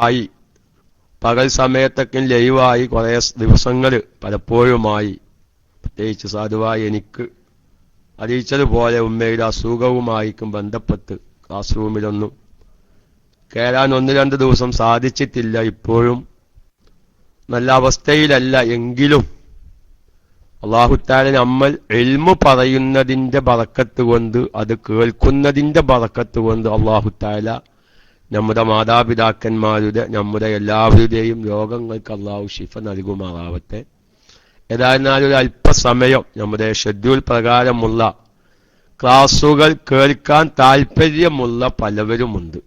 ആയി, പകൽ സമയത്തൊക്കെ ലൈവായി കുറേ ദിവസങ്ങൾ പലപ്പോഴുമായി. പ്രത്യേകിച്ച് സാധുവായി എനിക്ക് അറിയിച്ചതുപോലെ ഉമ്മയുടെ അസുഖവുമായിരിക്കും ബന്ധപ്പെട്ട് ക്ലാസ് റൂമിലൊന്നും കയറാൻ 1-2 ദിവസം സാധിച്ചിട്ടില്ല. ഇപ്പോഴും നല്ല അവസ്ഥയിലല്ല. എങ്കിലും അല്ലാഹു തആല നമ്മൾ ഇൽമു പറയുന്നതിന്റെ ബറക്കത്ത് കൊണ്ട്, അത് കേൾക്കുന്നതിന്റെ ബറക്കത്ത് കൊണ്ട് അല്ലാഹു തആല നമ്മുടെ മാതാപിതാക്കന്മാരുടെ, നമ്മുടെ എല്ലാവരുടെയും രോഗങ്ങൾക്ക് അല്ലാഹു ശിഫ നൽകുമാറാവട്ടെ. ഏതായിരുന്നാലും ഒരു അല്പസമയം നമ്മുടെ ഷെഡ്യൂൾ പ്രകാരമുള്ള ക്ലാസുകൾ കേൾക്കാൻ താല്പര്യമുള്ള പലവരുമുണ്ട്.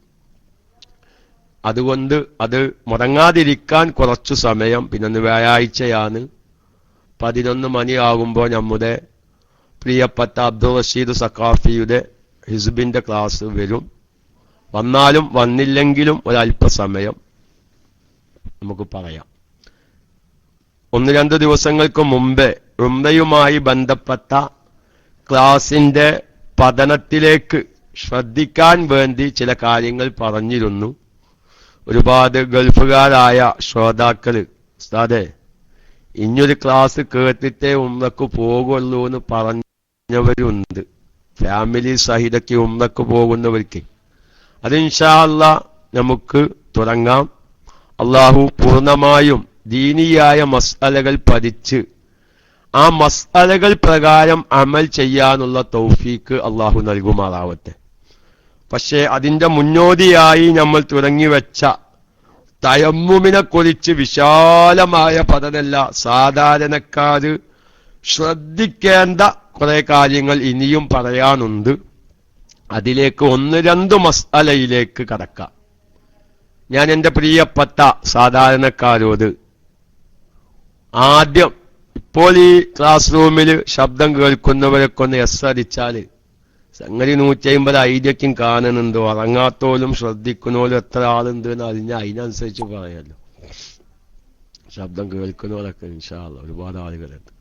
അതുകൊണ്ട് അത് മുടങ്ങാതിരിക്കാൻ കുറച്ചു സമയം, പിന്നെ വ്യാഴാഴ്ചയാണ്, 11 മണിയാകുമ്പോൾ നമ്മുടെ പ്രിയപ്പെട്ട അബ്ദുൾ റഷീദ് സഖാഫിയുടെ ഹിസ്ബിന്റെ ക്ലാസ് വരും. വന്നാലും വന്നില്ലെങ്കിലും ഒരല്പസമയം നമുക്ക് പറയാം. 1-2 ദിവസങ്ങൾക്ക് മുമ്പേ ഉംറയുമായി ബന്ധപ്പെട്ട ക്ലാസിന്റെ പഠനത്തിലേക്ക് ശ്രദ്ധിക്കാൻ വേണ്ടി ചില കാര്യങ്ങൾ പറഞ്ഞിരുന്നു. ഒരുപാട് ഗൾഫുകാരായ ശ്രോതാക്കള് ഉസ്താദേ ഇനിയൊരു ക്ലാസ് കേട്ടിട്ടേ ഉംറക്ക് പോകുള്ളൂ എന്ന് പറഞ്ഞവരുണ്ട്. ഫാമിലി സഹിതക്ക് ഉംറക്ക് പോകുന്നവർക്ക് അത് ഇൻഷാ അല്ലാഹ് നമുക്ക് തുടങ്ങാം. അല്ലാഹു പൂർണ്ണമായും ദീനിയായ മസ്അലകൾ പഠിച്ച് ആ മസ്അലകൾ പ്രകാരം അമൽ ചെയ്യാനുള്ള തൗഫീക്ക് അല്ലാഹു നൽകുമാറാവട്ടെ. പക്ഷേ അതിന്റെ മുന്നോടിയായി നമ്മൾ തുടങ്ങിവെച്ച തയമ്മുമിനെ കുറിച്ച് വിശാലമായ പഠനമല്ല, സാധാരണക്കാര് ശ്രദ്ധിക്കേണ്ട കുറെ കാര്യങ്ങൾ ഇനിയും പറയാനുണ്ട്. അതിലേക്ക് 1-2 മസ്അലയിലേക്ക് കടക്കാം. ഞാൻ എൻ്റെ പ്രിയപ്പെട്ട സാധാരണക്കാരോട് ആദ്യം, ഇപ്പോൾ ഈ ക്ലാസ് റൂമിൽ ശബ്ദം കേൾക്കുന്നവരൊക്കെ ഒന്ന് എസ് അടിച്ചാല് സംഗതി 150 ഐഡിയക്കും കാണുന്നുണ്ട്. ഉറങ്ങാത്തോലും ശ്രദ്ധിക്കുന്നോലും എത്ര ആളുണ്ട് എന്ന് അതിനനുസരിച്ച് പറയാമല്ലോ. ശബ്ദം കേൾക്കുന്നവരൊക്കെ ഇൻഷാ അല്ലാഹ് ഒരുപാട് ആളുകളുണ്ട്,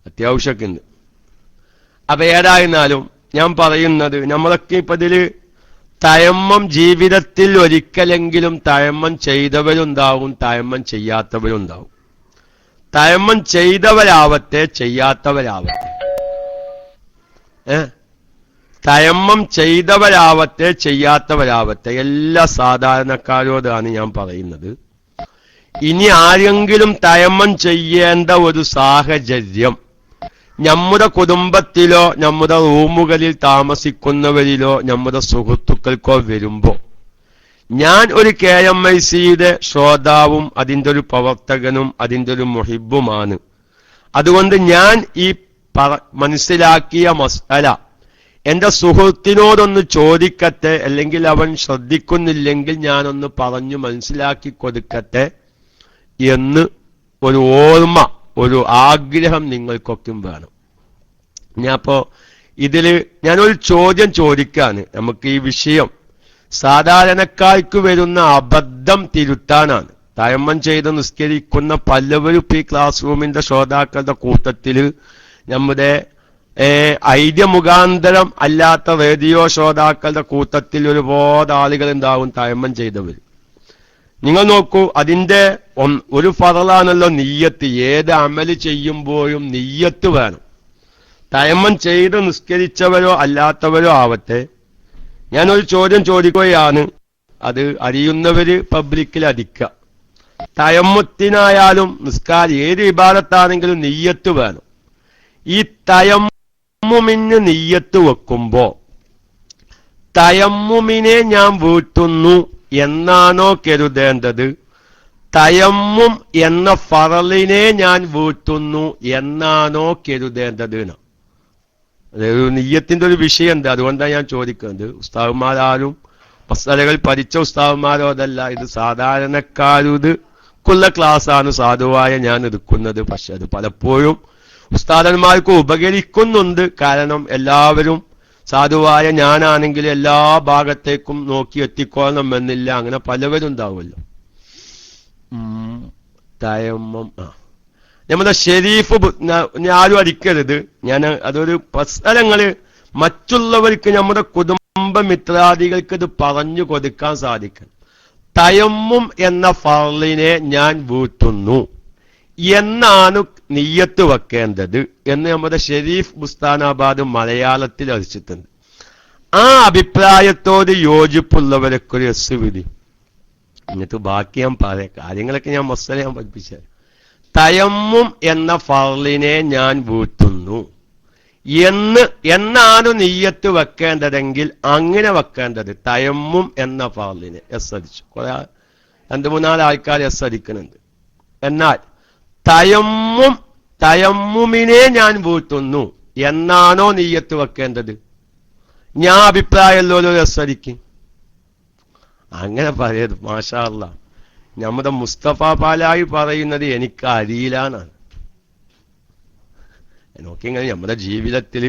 അത്യാവശ്യമൊക്കെ ഉണ്ട്. അപ്പൊ ഏതായിരുന്നാലും ഞാൻ പറയുന്നത്, നമ്മളൊക്കെ ഇപ്പൊ ഇതില് തയമ്മം ജീവിതത്തിൽ ഒരിക്കലെങ്കിലും തയമ്മം ചെയ്തവരുണ്ടാവും, തയമ്മം ചെയ്യാത്തവരുണ്ടാവും. തയമ്മം ചെയ്തവരാവട്ടെ ചെയ്യാത്തവരാവട്ടെ, തയമ്മം ചെയ്തവരാവട്ടെ ചെയ്യാത്തവരാവട്ടെ, എല്ലാ സാധാരണക്കാരോടാണ് ഞാൻ പറയുന്നത്. ഇനി ആരെങ്കിലും തയമ്മം ചെയ്യേണ്ട ഒരു സാഹചര്യം നമ്മുടെ കുടുംബത്തിലോ നമ്മുടെ റൂമുകളിൽ താമസിക്കുന്നവരിലോ നമ്മുടെ സുഹൃത്തുക്കൾക്കോ വരുമ്പോ, ഞാൻ ഒരു KMICയുടെ ശ്രോതാവും അതിൻ്റെ ഒരു പ്രവർത്തകനും അതിൻ്റെ ഒരു മുഹിബുമാണ്. അതുകൊണ്ട് ഞാൻ ഈ മനസ്സിലാക്കിയ മസ്അല എന്റെ സുഹൃത്തിനോടൊന്ന് ചോദിക്കട്ടെ, അല്ലെങ്കിൽ അവൻ ശ്രദ്ധിക്കുന്നില്ലെങ്കിൽ ഞാനൊന്ന് പറഞ്ഞു മനസ്സിലാക്കി കൊടുക്കട്ടെ എന്ന് ഒരു ഓർമ്മ, ഒരു ആഗ്രഹം നിങ്ങൾക്കൊക്കെ വേണം. ഞാനപ്പോ ഇതില് ഞാനൊരു ചോദ്യം ചോദിക്കാണ്. നമുക്ക് ഈ വിഷയം സാധാരണക്കാർക്ക് വരുന്ന അബദ്ധം തിരുത്താനാണ്. തയമ്മം ചെയ്ത് നിസ്കരിക്കുന്ന പലവരും ഈ ക്ലാസ് റൂമിന്റെ ശ്രോതാക്കളുടെ കൂട്ടത്തില് നമ്മുടെ ഐഡിയ മുഖാന്തരം അല്ലാത്ത റേഡിയോ ശ്രോതാക്കളുടെ കൂട്ടത്തിൽ ഒരുപാട് ആളുകൾ ഉണ്ടാവും തയമ്മം ചെയ്തവർ. നിങ്ങൾ നോക്കൂ, അതിന്റെ ഒരു ഫറലാണല്ലോ നിയ്യത്ത്. ഏത് അമല് ചെയ്യുമ്പോഴും നിയ്യത്ത് വേണം. തയമ്മം ചെയ്ത് നിസ്കരിച്ചവരോ അല്ലാത്തവരോ ആവട്ടെ, ഞാനൊരു ചോദ്യം ചോദിക്കുകയാണ്, അത് അറിയുന്നവര് പബ്ലിക്കിൽ അടിക്കുക. തയമ്മത്തിനായാലും നിസ്കാരം ഏത് ഇബാദത്താണെങ്കിലും നിയ്യത്ത് വേണം. ഈ തയമ്മുമിന് നിയ്യത്ത് വെക്കുമ്പോ തയമ്മുമിനെ ഞാൻ വീട്ടുന്നു എന്നാണോ കരുതേണ്ടത്, തയമ്മും എന്ന ഫറലിനെ ഞാൻ വീട്ടുന്നു എന്നാണോ കരുതേണ്ടത്? അതൊരു നിയ്യത്തിന്റെ ഒരു വിഷയമുണ്ട്, അതുകൊണ്ടാണ് ഞാൻ ചോദിക്കുന്നത്. ഉസ്താദുമാരും മസ്അലകൾ പഠിച്ച ഉസ്താദുമാരോ അതല്ല, ഇത് സാധാരണക്കാരുക്കുള്ള ക്ലാസ്സാണ് സാധുവായ ഞാൻ എടുക്കുന്നത്. പക്ഷെ അത് പലപ്പോഴും ഉസ്താദന്മാർക്ക് ഉപകരിക്കുന്നുണ്ട്. കാരണം എല്ലാവരും സാധുവായ ഞാനാണെങ്കിൽ എല്ലാ ഭാഗത്തേക്കും നോക്കി എത്തിക്കോളണം എന്നില്ല, അങ്ങനെ പലവരും ഉണ്ടാവുമല്ലോ. തയമ്മം നമ്മുടെ ഷെരീഫ് ആരും അടിക്കരുത്. ഞാൻ അതൊരു പ്രശ്നങ്ങള് മറ്റുള്ളവർക്ക്, നമ്മുടെ കുടുംബ മിത്രാദികൾക്ക് ഇത് പറഞ്ഞു കൊടുക്കാൻ സാധിക്കണം. തയമ്മും എന്ന ഫർളിനെ ഞാൻ വീട്ടുന്നു എന്നാണ് നിയ്യത്ത് വെക്കേണ്ടത് എന്ന് നമ്മുടെ ഷെരീഫ് ബുസ്താനാബാദ് മലയാളത്തിൽ രചിച്ചിട്ടുണ്ട്. ആ അഭിപ്രായത്തോട് യോജിപ്പുള്ളവരൊക്കെ എസ് വിധി. എന്നിട്ട് ബാക്കി ഞാൻ പറയാം, കാര്യങ്ങളൊക്കെ ഞാൻ മൊത്തം ഞാൻ പഠിപ്പിച്ചത്. തയമ്മും എന്ന ഫർളിനെ ഞാൻ വീട്ടുന്നു എന്നാണ് നിയ്യത്ത് വെക്കേണ്ടതെങ്കിൽ അങ്ങനെ വെക്കേണ്ടത് തയമ്മും എന്ന ഫർളിനെ. എസ് അടിച്ചു, കുറെ 2-3 ആൾക്കാർ എസ് അടിക്കുന്നുണ്ട്. എന്നാൽ തയമ്മുമിനെ ഞാൻ വീട്ടുന്നു എന്നാണോ നിയ്യത്ത് വെക്കേണ്ടത്? ഞാൻ അഭിപ്രായമല്ലോ എസ് അടിക്കും. അങ്ങനെ പറയരുത്. മാഷാ അല്ലാഹ്, നമ്മുടെ മുസ്തഫ പാലായി പറയുന്നത് എനിക്ക് അറിയില്ലാന്നാണ്. നോക്കിങ്ങനെ നമ്മുടെ ജീവിതത്തിൽ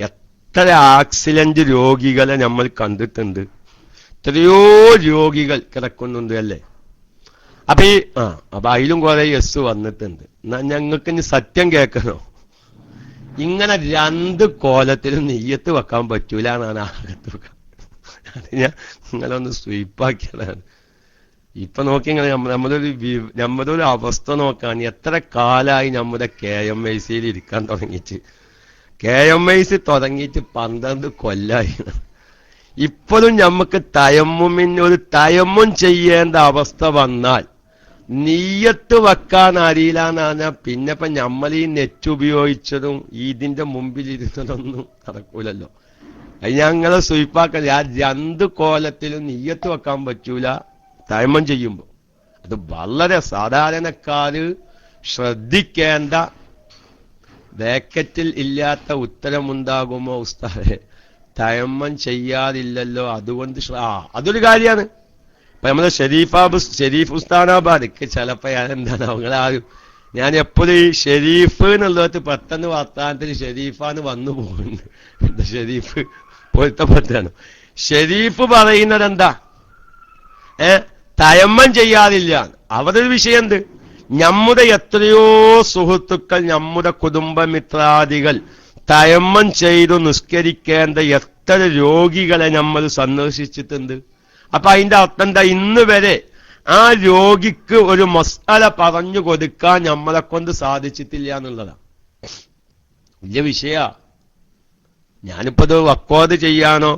എത്ര ആക്സിഡന്റ് രോഗികളെ നമ്മൾ കണ്ടിട്ടുണ്ട്. എത്രയോ രോഗികൾ കിടക്കുന്നുണ്ട് അല്ലേ? അപ്പൊ അതിലും കുറെ എസ് വന്നിട്ടുണ്ട്. എന്നാ ഞങ്ങൾക്ക് ഇനി സത്യം കേൾക്കണോ? ഇങ്ങനെ 2 കോലത്തിലും നെയ്യത്ത് വെക്കാൻ പറ്റൂല എന്നാണ് ആകത്ത് വെക്കാൻ. അത് ഞാൻ നിങ്ങളൊന്ന് സ്വീപ്പാക്കിയതാണ്. ഇപ്പൊ നോക്കി ഇങ്ങനെ നമ്മുടെ ഒരു അവസ്ഥ നോക്കാൻ എത്ര കാലായി നമ്മുടെ KMIC ഇരിക്കാൻ തുടങ്ങിയിട്ട്. KMIC തുടങ്ങിയിട്ട് 12 കൊല്ലായി. ഇപ്പോഴും നമുക്ക് ഒരു തയമ്മും ചെയ്യേണ്ട അവസ്ഥ വന്നാൽ നിയ്യത്ത് വെക്കാൻ അറിയില്ല എന്നാ പിന്നെ ഇപ്പൊ നമ്മൾ ഈ നെറ്റ് ഉപയോഗിച്ചതും ഇതിന്റെ മുമ്പിൽ ഇരുന്നതൊന്നും നടക്കൂലല്ലോ. അത് ഞങ്ങളെ സ്വീപ്പാക്കൽ ആ 2 കോലത്തിലും നിയ്യത്ത് വെക്കാൻ പറ്റൂല തയമ്മം ചെയ്യുമ്പോ. അത് വളരെ സാധാരണക്കാര് ശ്രദ്ധിക്കേണ്ട ബ്രാക്കറ്റിൽ ഇല്ലാത്ത ഉത്തരമുണ്ടാകുമോ ഉസ്താദേ? തയമ്മം ചെയ്യാതില്ലല്ലോ, അതുകൊണ്ട് അതൊരു കാര്യമാണ്. ഇപ്പൊ നമ്മളെ ഷെരീഫ് ഉസ്താനാബാദിക്ക് ചിലപ്പോ എന്താണ് അവങ്ങളാരും ഞാൻ എപ്പോഴും ഈ ഷെരീഫ് എന്നുള്ളത് പെട്ടെന്ന് വർത്താനത്തിൽ ഷെരീഫാന്ന് വന്നു പോകുന്നുണ്ട്. എന്താ ഷെരീഫ് പൊരുത്തപ്പെട്ടാണ്. ഷെരീഫ് പറയുന്നത് എന്താ? തയമ്മം ചെയ്യാതില്ല. അവരൊരു വിഷയം എന്ത്? നമ്മുടെ എത്രയോ സുഹൃത്തുക്കൾ, നമ്മുടെ കുടുംബമിത്രാദികൾ തയമ്മം ചെയ്തു നിസ്കരിക്കേണ്ട എത്ര രോഗികളെ നമ്മൾ സന്ദർശിച്ചിട്ടുണ്ട്. അപ്പൊ അതിന്റെ അർത്ഥം എന്താ? ഇന്ന് വരെ ആ രോഗിക്ക് ഒരു മസ്അല പറഞ്ഞു കൊടുക്കാൻ നമ്മളെ കൊണ്ട് സാധിച്ചിട്ടില്ല എന്നുള്ളതാ വലിയ വിഷയ. ഞാനിപ്പോ ഇത് വക്കോത് ചെയ്യാനോ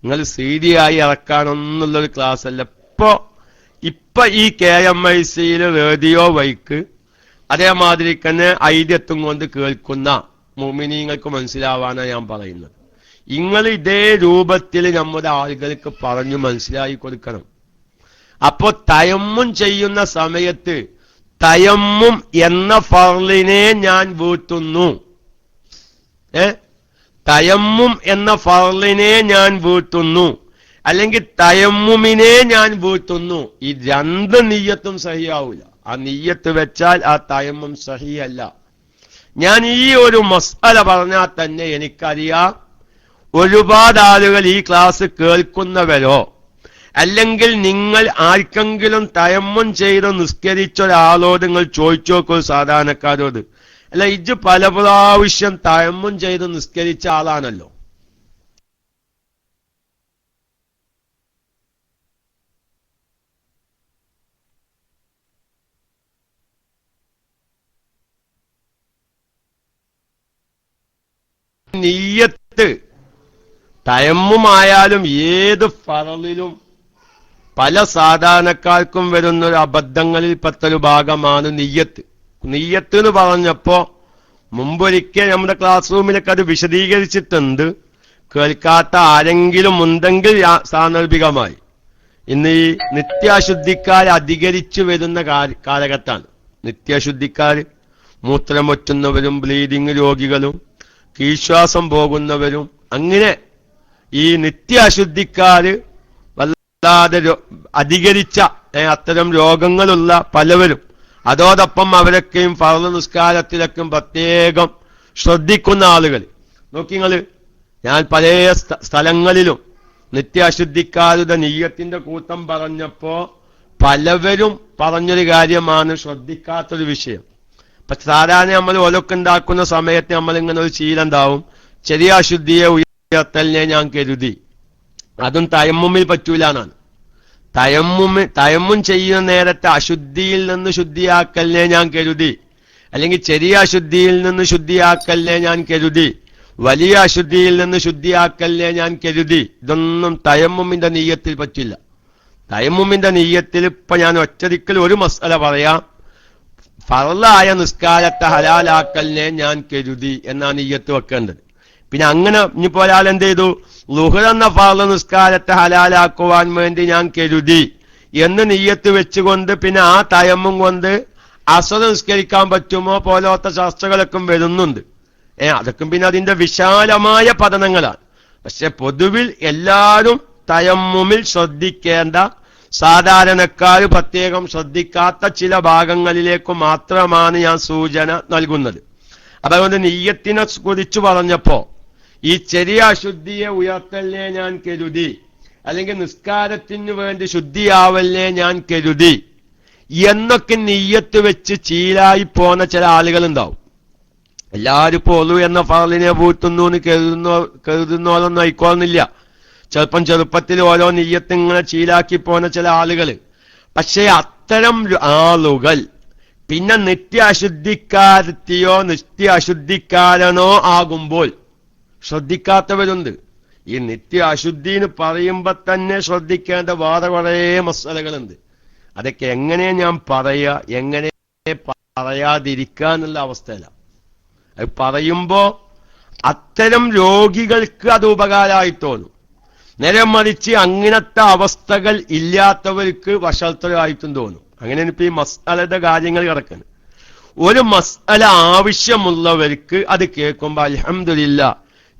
നിങ്ങൾ CD ആയി ഇറക്കാനോ എന്നുള്ളൊരു ക്ലാസ് അല്ല. ഇപ്പൊ ഈ KMIC റേഡിയോ വൈക്ക് അതേമാതിരി തന്നെ ഐദ്യത്വം കൊണ്ട് കേൾക്കുന്ന മുഅ്മിനീങ്ങൾക്ക് മനസ്സിലാവാനാണ് ഞാൻ പറയുന്നത്. നിങ്ങൾ ഇതേ രൂപത്തിൽ നമ്മുടെ ആളുകൾക്ക് പറഞ്ഞു മനസ്സിലാക്കി കൊടുക്കണം. അപ്പോ തയമ്മും ചെയ്യുന്ന സമയത്ത് തയമ്മും എന്ന ഫർളിനെ ഞാൻ വീട്ടുന്നു. തയമ്മും എന്ന ഫർളിനെ ഞാൻ വീട്ടുന്നു, അല്ലെങ്കിൽ തയമ്മുമിനെ ഞാൻ വീട്ടുന്നു. ഈ 2 നിയ്യത്തും സഹിയാവൂല. ആ നിയ്യത്ത് വെച്ചാൽ ആ തയമ്മും സഹിയല്ല. ഞാൻ ഈ ഒരു മസ്അല പറഞ്ഞാൽ തന്നെ എനിക്കറിയാം ഒരുപാട് ആളുകൾ ഈ ക്ലാസ് കേൾക്കുന്നവരോ അല്ലെങ്കിൽ നിങ്ങൾ ആർക്കെങ്കിലും തയമ്മും ചെയ്ത് നിസ്കരിച്ച ഒരാളോട് നിങ്ങൾ ചോദിച്ചു നോക്കൂ, സാധാരണക്കാരോട്. അല്ല, ഇജ്ജ് പല പ്രാവശ്യം തയമ്മും ചെയ്ത് നിസ്കരിച്ച ആളാണല്ലോ. നിയ്യത്ത് തയമ്മുമായാലും ഏത് ഫറളിലും പല സാധാരണക്കാർക്കും വരുന്ന ഒരു അബദ്ധങ്ങളിൽ പെട്ടൊരു ഭാഗമാണ് നിയ്യത്ത്. നിയ്യത്ത് എന്ന് പറഞ്ഞപ്പോ മുമ്പൊരിക്കൽ നമ്മുടെ ക്ലാസ് റൂമിലൊക്കെ അത് വിശദീകരിച്ചിട്ടുണ്ട്. കേൾക്കാത്ത ആരെങ്കിലും ഉണ്ടെങ്കിൽ സാന്ദർഭികമായി. ഇന്ന് ഈ നിത്യാശുദ്ധിക്കാർ അധികരിച്ചു വരുന്ന കാലഘട്ടമാണ്. നിത്യാശുദ്ധിക്കാർ മൂത്രമൊറ്റുന്നവരും ബ്ലീഡിങ് രോഗികളും കീശ്വാസം പോകുന്നവരും അങ്ങനെ ഈ നിത്യാശുദ്ധിക്കാര് വല്ലാതെ അധികരിച്ച അത്തരം രോഗങ്ങളുള്ള പലവരും. അതോടൊപ്പം അവരൊക്കെയും ഫർള് നിസ്കാരത്തിലൊക്കെ പ്രത്യേകം ശ്രദ്ധിക്കുന്ന ആളുകൾ. നോക്കിങ്ങള്, ഞാൻ പല സ്ഥലങ്ങളിലും നിത്യാശുദ്ധിക്കാരുടെ നിയ്യത്തിന്റെ കൂട്ടം പറഞ്ഞപ്പോ പലവരും പറഞ്ഞൊരു കാര്യമാണ് ശ്രദ്ധിക്കാത്തൊരു വിഷയം. ഇപ്പൊ സാധാരണ നമ്മൾ ഒലൊക്കെ ഉണ്ടാക്കുന്ന സമയത്ത് നമ്മളിങ്ങനെ ഒരു ശീലം ഉണ്ടാവും, ചെറിയ അശുദ്ധിയെ ഉയർത്തലിനെ ഞാൻ കരുതി. അതും തയമ്മുമിൽ പറ്റൂല എന്നാണ്. തയമ്മും ചെയ്യുന്ന നേരത്തെ അശുദ്ധിയിൽ നിന്ന് ശുദ്ധിയാക്കലിനെ ഞാൻ കരുതി, അല്ലെങ്കിൽ ചെറിയ അശുദ്ധിയിൽ നിന്ന് ശുദ്ധിയാക്കലിനെ ഞാൻ കരുതി, വലിയ അശുദ്ധിയിൽ നിന്ന് ശുദ്ധിയാക്കലിനെ ഞാൻ കരുതി. ഇതൊന്നും തയമ്മുമിന്റെ നീയത്തിൽ പറ്റില്ല. തയമ്മുമിന്റെ നീയത്തിൽ ഇപ്പൊ ഞാൻ ഒറ്റരിക്കൽ ഒരു മസ്അല പറയാം. ഫർളായ നിസ്കാരത്തെ ഹലാലാക്കലിനെ ഞാൻ കരുതി എന്നാണ് നീയത്ത് വെക്കേണ്ടത്. പിന്നെ അങ്ങനെ ഇനിയിപ്പോ ഒരാൾ എന്ത് ചെയ്തു, ളുഹർ എന്ന ഫർള് നിസ്കാരത്തെ ഹലാലാക്കുവാൻ വേണ്ടി ഞാൻ കരുതി എന്ന് നീയത്ത് വെച്ചുകൊണ്ട് പിന്നെ ആ തയമ്മും കൊണ്ട് അസർ നിസ്കരിക്കാൻ പറ്റുമോ പോലത്തെ ചർച്ചകളൊക്കെ വരുന്നുണ്ട്. അതൊക്കെ പിന്നെ അതിന്റെ വിശാലമായ പഠനങ്ങളാണ്. പക്ഷെ പൊതുവിൽ എല്ലാവരും തയമ്മുമിൽ ശ്രദ്ധിക്കേണ്ട, സാധാരണക്കാർ പ്രത്യേകം ശ്രദ്ധിക്കാത്ത ചില ഭാഗങ്ങളിലേക്ക് മാത്രമാണ് ഞാൻ സൂചന നൽകുന്നത്. അതുകൊണ്ട് നീയത്തിനെ കുറിച്ച് പറഞ്ഞപ്പോ ഈ ചെറിയ അശുദ്ധിയെ ഉയർത്തലിനെ ഞാൻ കരുതി, അല്ലെങ്കിൽ നിസ്കാരത്തിന് വേണ്ടി ശുദ്ധിയാവലിനെ ഞാൻ കരുതി എന്നൊക്കെ നീയത്ത് വെച്ച് ചീലായി പോന്ന ചില ആളുകൾ ഉണ്ടാവും. എല്ലാവരും ഇപ്പൊ ഒളു എന്ന ഫർളിനെ പൂട്ടുന്നു എന്ന് കരുതുന്നോലൊന്നും ആയിക്കോളുന്നില്ല. ചിലപ്പം ചെറുപ്പത്തിൽ ഓരോ നീയത്ത് ഇങ്ങനെ ചീലാക്കി പോന്ന ചില ആളുകൾ. പക്ഷെ അത്തരം ആളുകൾ പിന്നെ നിത്യ അശുദ്ധിക്കാരത്തിയോ നിത്യ അശുദ്ധിക്കാരനോ ആകുമ്പോൾ ശ്രദ്ധിക്കാത്തവരുണ്ട്. ഈ നിത്യ അശുദ്ധിന്ന് പറയുമ്പോ തന്നെ ശ്രദ്ധിക്കേണ്ട വേറെ കുറേ മസലകളുണ്ട്. അതൊക്കെ എങ്ങനെ ഞാൻ പറയാ, എങ്ങനെ പറയാതിരിക്കാന്നുള്ള അവസ്ഥയിലാണ്. അത് പറയുമ്പോ അത്തരം രോഗികൾക്ക് അത് ഉപകാരമായി തോന്നും. നേരെ മറിച്ച് അങ്ങനത്തെ അവസ്ഥകൾ ഇല്ലാത്തവർക്ക് വഷളത്തരമായിട്ടും തോന്നും. അങ്ങനെയാണ് ഇപ്പൊ ഈ മസ്അലയുടെ കാര്യങ്ങൾ കിടക്കുന്നത്. ഒരു മസ്അല ആവശ്യമുള്ളവർക്ക് അത് കേൾക്കുമ്പോ അൽഹംദുലില്ലാ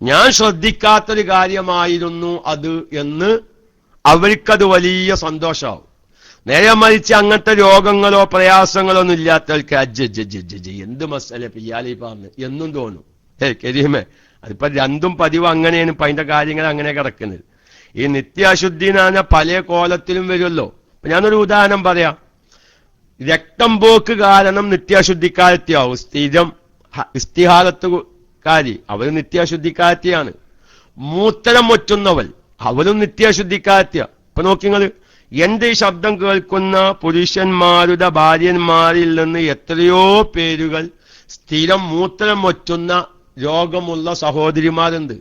ഞാൻ ശ്രദ്ധിക്കാത്തൊരു കാര്യമായിരുന്നു അത് എന്ന് അവർക്കത് വലിയ സന്തോഷമാവും. നേരെ മറിച്ച് അങ്ങനത്തെ രോഗങ്ങളോ പ്രയാസങ്ങളോ ഒന്നും ഇല്ലാത്തവർക്ക് എന്ത് മസല പിയാലി പറഞ്ഞ് എന്നും തോന്നും. കരീമേ, അതിപ്പോ രണ്ടും പതിവ് അങ്ങനെയാണ്. ഇപ്പൊ അതിന്റെ കാര്യങ്ങൾ അങ്ങനെ കിടക്കുന്നത്. ഈ നിത്യാശുദ്ധി എന്ന് പറഞ്ഞാൽ പല കോലത്തിലും വരുമല്ലോ. അപ്പൊ ഞാനൊരു ഉദാഹരണം പറയാം. രക്തം പോക്ക് കാരണം നിത്യാശുദ്ധിക്കാരത്തിയാവും. സ്ഥിരം ഇസ്തിഹാലത്തുകാരി അവര് നിത്യാശുദ്ധിക്കാരത്തിയാണ്. മൂത്രം ഒറ്റുന്നവൾ അവരും നിത്യാശുദ്ധിക്കാരത്തിയ. ഇപ്പൊ നോക്കിങ്ങള്, എന്റെ ശബ്ദം കേൾക്കുന്ന പുരുഷന്മാരുടെ ഭാര്യന്മാരിൽ നിന്ന് എത്രയോ പേരുകൾ സ്ഥിരം മൂത്രം ഒറ്റുന്ന രോഗമുള്ള സഹോദരിമാരുണ്ട്.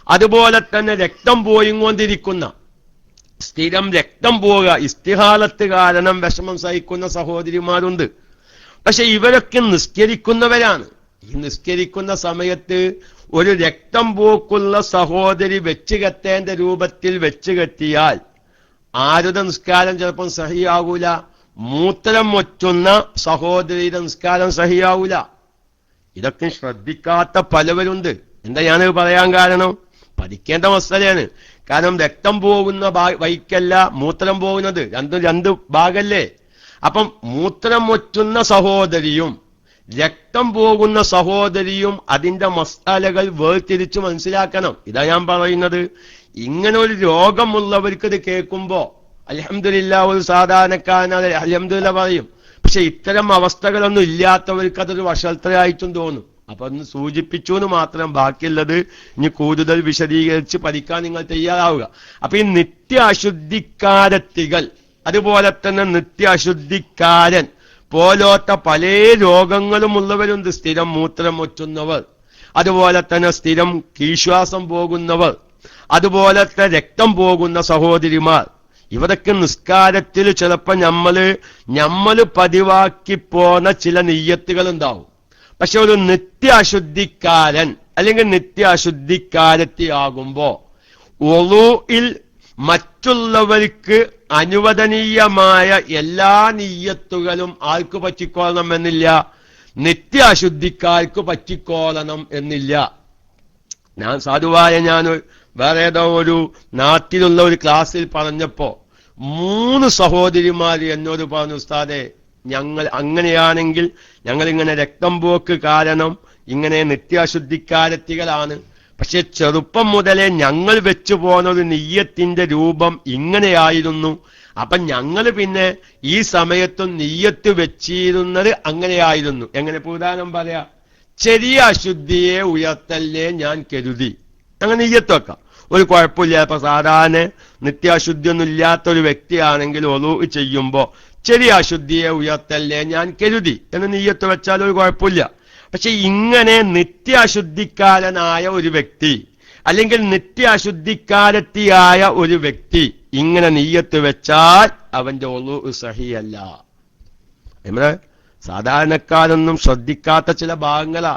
അതുപോലെ തന്നെ രക്തം പോയിക്കൊണ്ടിരിക്കുന്ന, സ്ഥിരം രക്തം പോവുക ഇസ്തിഹാലത്ത് കാരണം വിഷമം സഹിക്കുന്ന സഹോദരിമാരുണ്ട്. പക്ഷെ ഇവരൊക്കെ നിസ്കരിക്കുന്നവരാണ്. ഈ നിസ്കരിക്കുന്ന സമയത്ത് ഒരു രക്തം പോക്കുള്ള സഹോദരി വെച്ചുകെട്ടേണ്ട രൂപത്തിൽ വെച്ചുകെട്ടിയാൽ ആരുടെ നിസ്കാരം ചിലപ്പം സഹിയാവൂല. മൂത്രം ഒറ്റുന്ന സഹോദരിയുടെ നിസ്കാരം സഹിയാവൂല. ഇതൊക്കെ ശ്രദ്ധിക്കാത്ത പലവരുണ്ട്. എന്താ ഞാനത് പറയാൻ കാരണം, പഠിക്കേണ്ട മസലയാണ്. കാരണം രക്തം പോകുന്ന വൈക്കല്ല മൂത്രം പോകുന്നത്, രണ്ട് ഭാഗല്ലേ. അപ്പം മൂത്രം ഒറ്റുന്ന സഹോദരിയും രക്തം പോകുന്ന സഹോദരിയും അതിന്റെ മസാലകൾ വേർതിരിച്ച് മനസ്സിലാക്കണം. ഇതാ ഞാൻ പറയുന്നത്. ഇങ്ങനെ ഒരു രോഗമുള്ളവർക്ക് ഇത് കേൾക്കുമ്പോ അൽഹംദുലില്ലാ ഒരു സാധാരണക്കാരൻ അൽഹംദുലില്ലാ പറയും. പക്ഷെ ഇത്തരം അവസ്ഥകളൊന്നും ഇല്ലാത്തവർക്ക് അതൊരു വഷളത്തരായിട്ടും തോന്നും. അപ്പൊ ഒന്ന് സൂചിപ്പിച്ചു എന്ന് മാത്രം. ബാക്കിയുള്ളത് ഇനി കൂടുതൽ വിശദീകരിച്ച് പഠിക്കാൻ നിങ്ങൾ തയ്യാറാവുക. അപ്പൊ ഈ നിത്യ അശുദ്ധിക്കാരത്തികൾ, അതുപോലെ തന്നെ നിത്യ അശുദ്ധിക്കാരൻ പോലോത്ത പല രോഗങ്ങളും ഉള്ളവരുണ്ട്. സ്ഥിരം മൂത്രം ഒറ്റുന്നവർ, അതുപോലെ തന്നെ സ്ഥിരം കീശ്വാസം പോകുന്നവർ, അതുപോലത്തെ രക്തം പോകുന്ന സഹോദരിമാർ. ഇവരൊക്കെ നിസ്കാരത്തിൽ ചിലപ്പോ ഞമ്മള് പതിവാക്കി പോന്ന ചില നിയ്യത്തുകൾ ഉണ്ടാവും. പക്ഷെ ഒരു നിത്യ അശുദ്ധിക്കാരൻ അല്ലെങ്കിൽ നിത്യ അശുദ്ധിക്കാരത്തിയാകുമ്പോ വുളൂഇൽ മറ്റുള്ളവർക്ക് അനുവദനീയമായ എല്ലാ നിയ്യത്തുകളും ആർക്ക് പറ്റിക്കോളണം എന്നില്ല, നിത്യ അശുദ്ധിക്കാർക്ക് പറ്റിക്കോളണം എന്നില്ല. ഞാൻ വേറെ ഏതോ ഒരു നാട്ടിലുള്ള ഒരു ക്ലാസ്സിൽ പറഞ്ഞപ്പോ 3 സഹോദരിമാര് എന്നോട് പറഞ്ഞു, ഉസ്താദെ ഞങ്ങൾ അങ്ങനെയാണെങ്കിൽ ഞങ്ങളിങ്ങനെ രക്തം പോക്ക് കാരണം ഇങ്ങനെ നിത്യാശുദ്ധിക്കാരത്തികളാണ്. പക്ഷെ ചെറുപ്പം മുതലേ ഞങ്ങൾ വെച്ചു പോന്ന ഒരു നിയ്യത്തിന്റെ രൂപം ഇങ്ങനെയായിരുന്നു. അപ്പൊ ഞങ്ങൾ പിന്നെ ഈ സമയത്തും നിയ്യത്ത് വെച്ചിരുന്നത് അങ്ങനെയായിരുന്നു. എങ്ങനെ ഉദാഹരണം പറയാ, ചെറിയ അശുദ്ധിയെ ഉയർത്തലിനെ ഞാൻ കരുതി, അങ്ങനെ നിയ്യത്ത് വെക്കാം. ഒരു കുഴപ്പമില്ല. ഇപ്പൊ സാധാരണ നിത്യാശുദ്ധിയൊന്നും ഇല്ലാത്തൊരു വ്യക്തിയാണെങ്കിൽ ഒളു ചെയ്യുമ്പോ ചെറിയ അശുദ്ധിയെ ഉയർത്തല്ലേ ഞാൻ കരുതി എന്ന് നീയത്ത് വെച്ചാൽ ഒരു കുഴപ്പമില്ല. പക്ഷെ ഇങ്ങനെ നിത്യാശുദ്ധിക്കാരനായ ഒരു വ്യക്തി അല്ലെങ്കിൽ നിത്യാശുദ്ധിക്കാരത്തിയായ ഒരു വ്യക്തി ഇങ്ങനെ നീയത്ത് വെച്ചാൽ അവന്റെ ഒളു സഹിയല്ല. നമ്മള് സാധാരണക്കാരൊന്നും ശ്രദ്ധിക്കാത്ത ചില ഭാഗങ്ങളാ.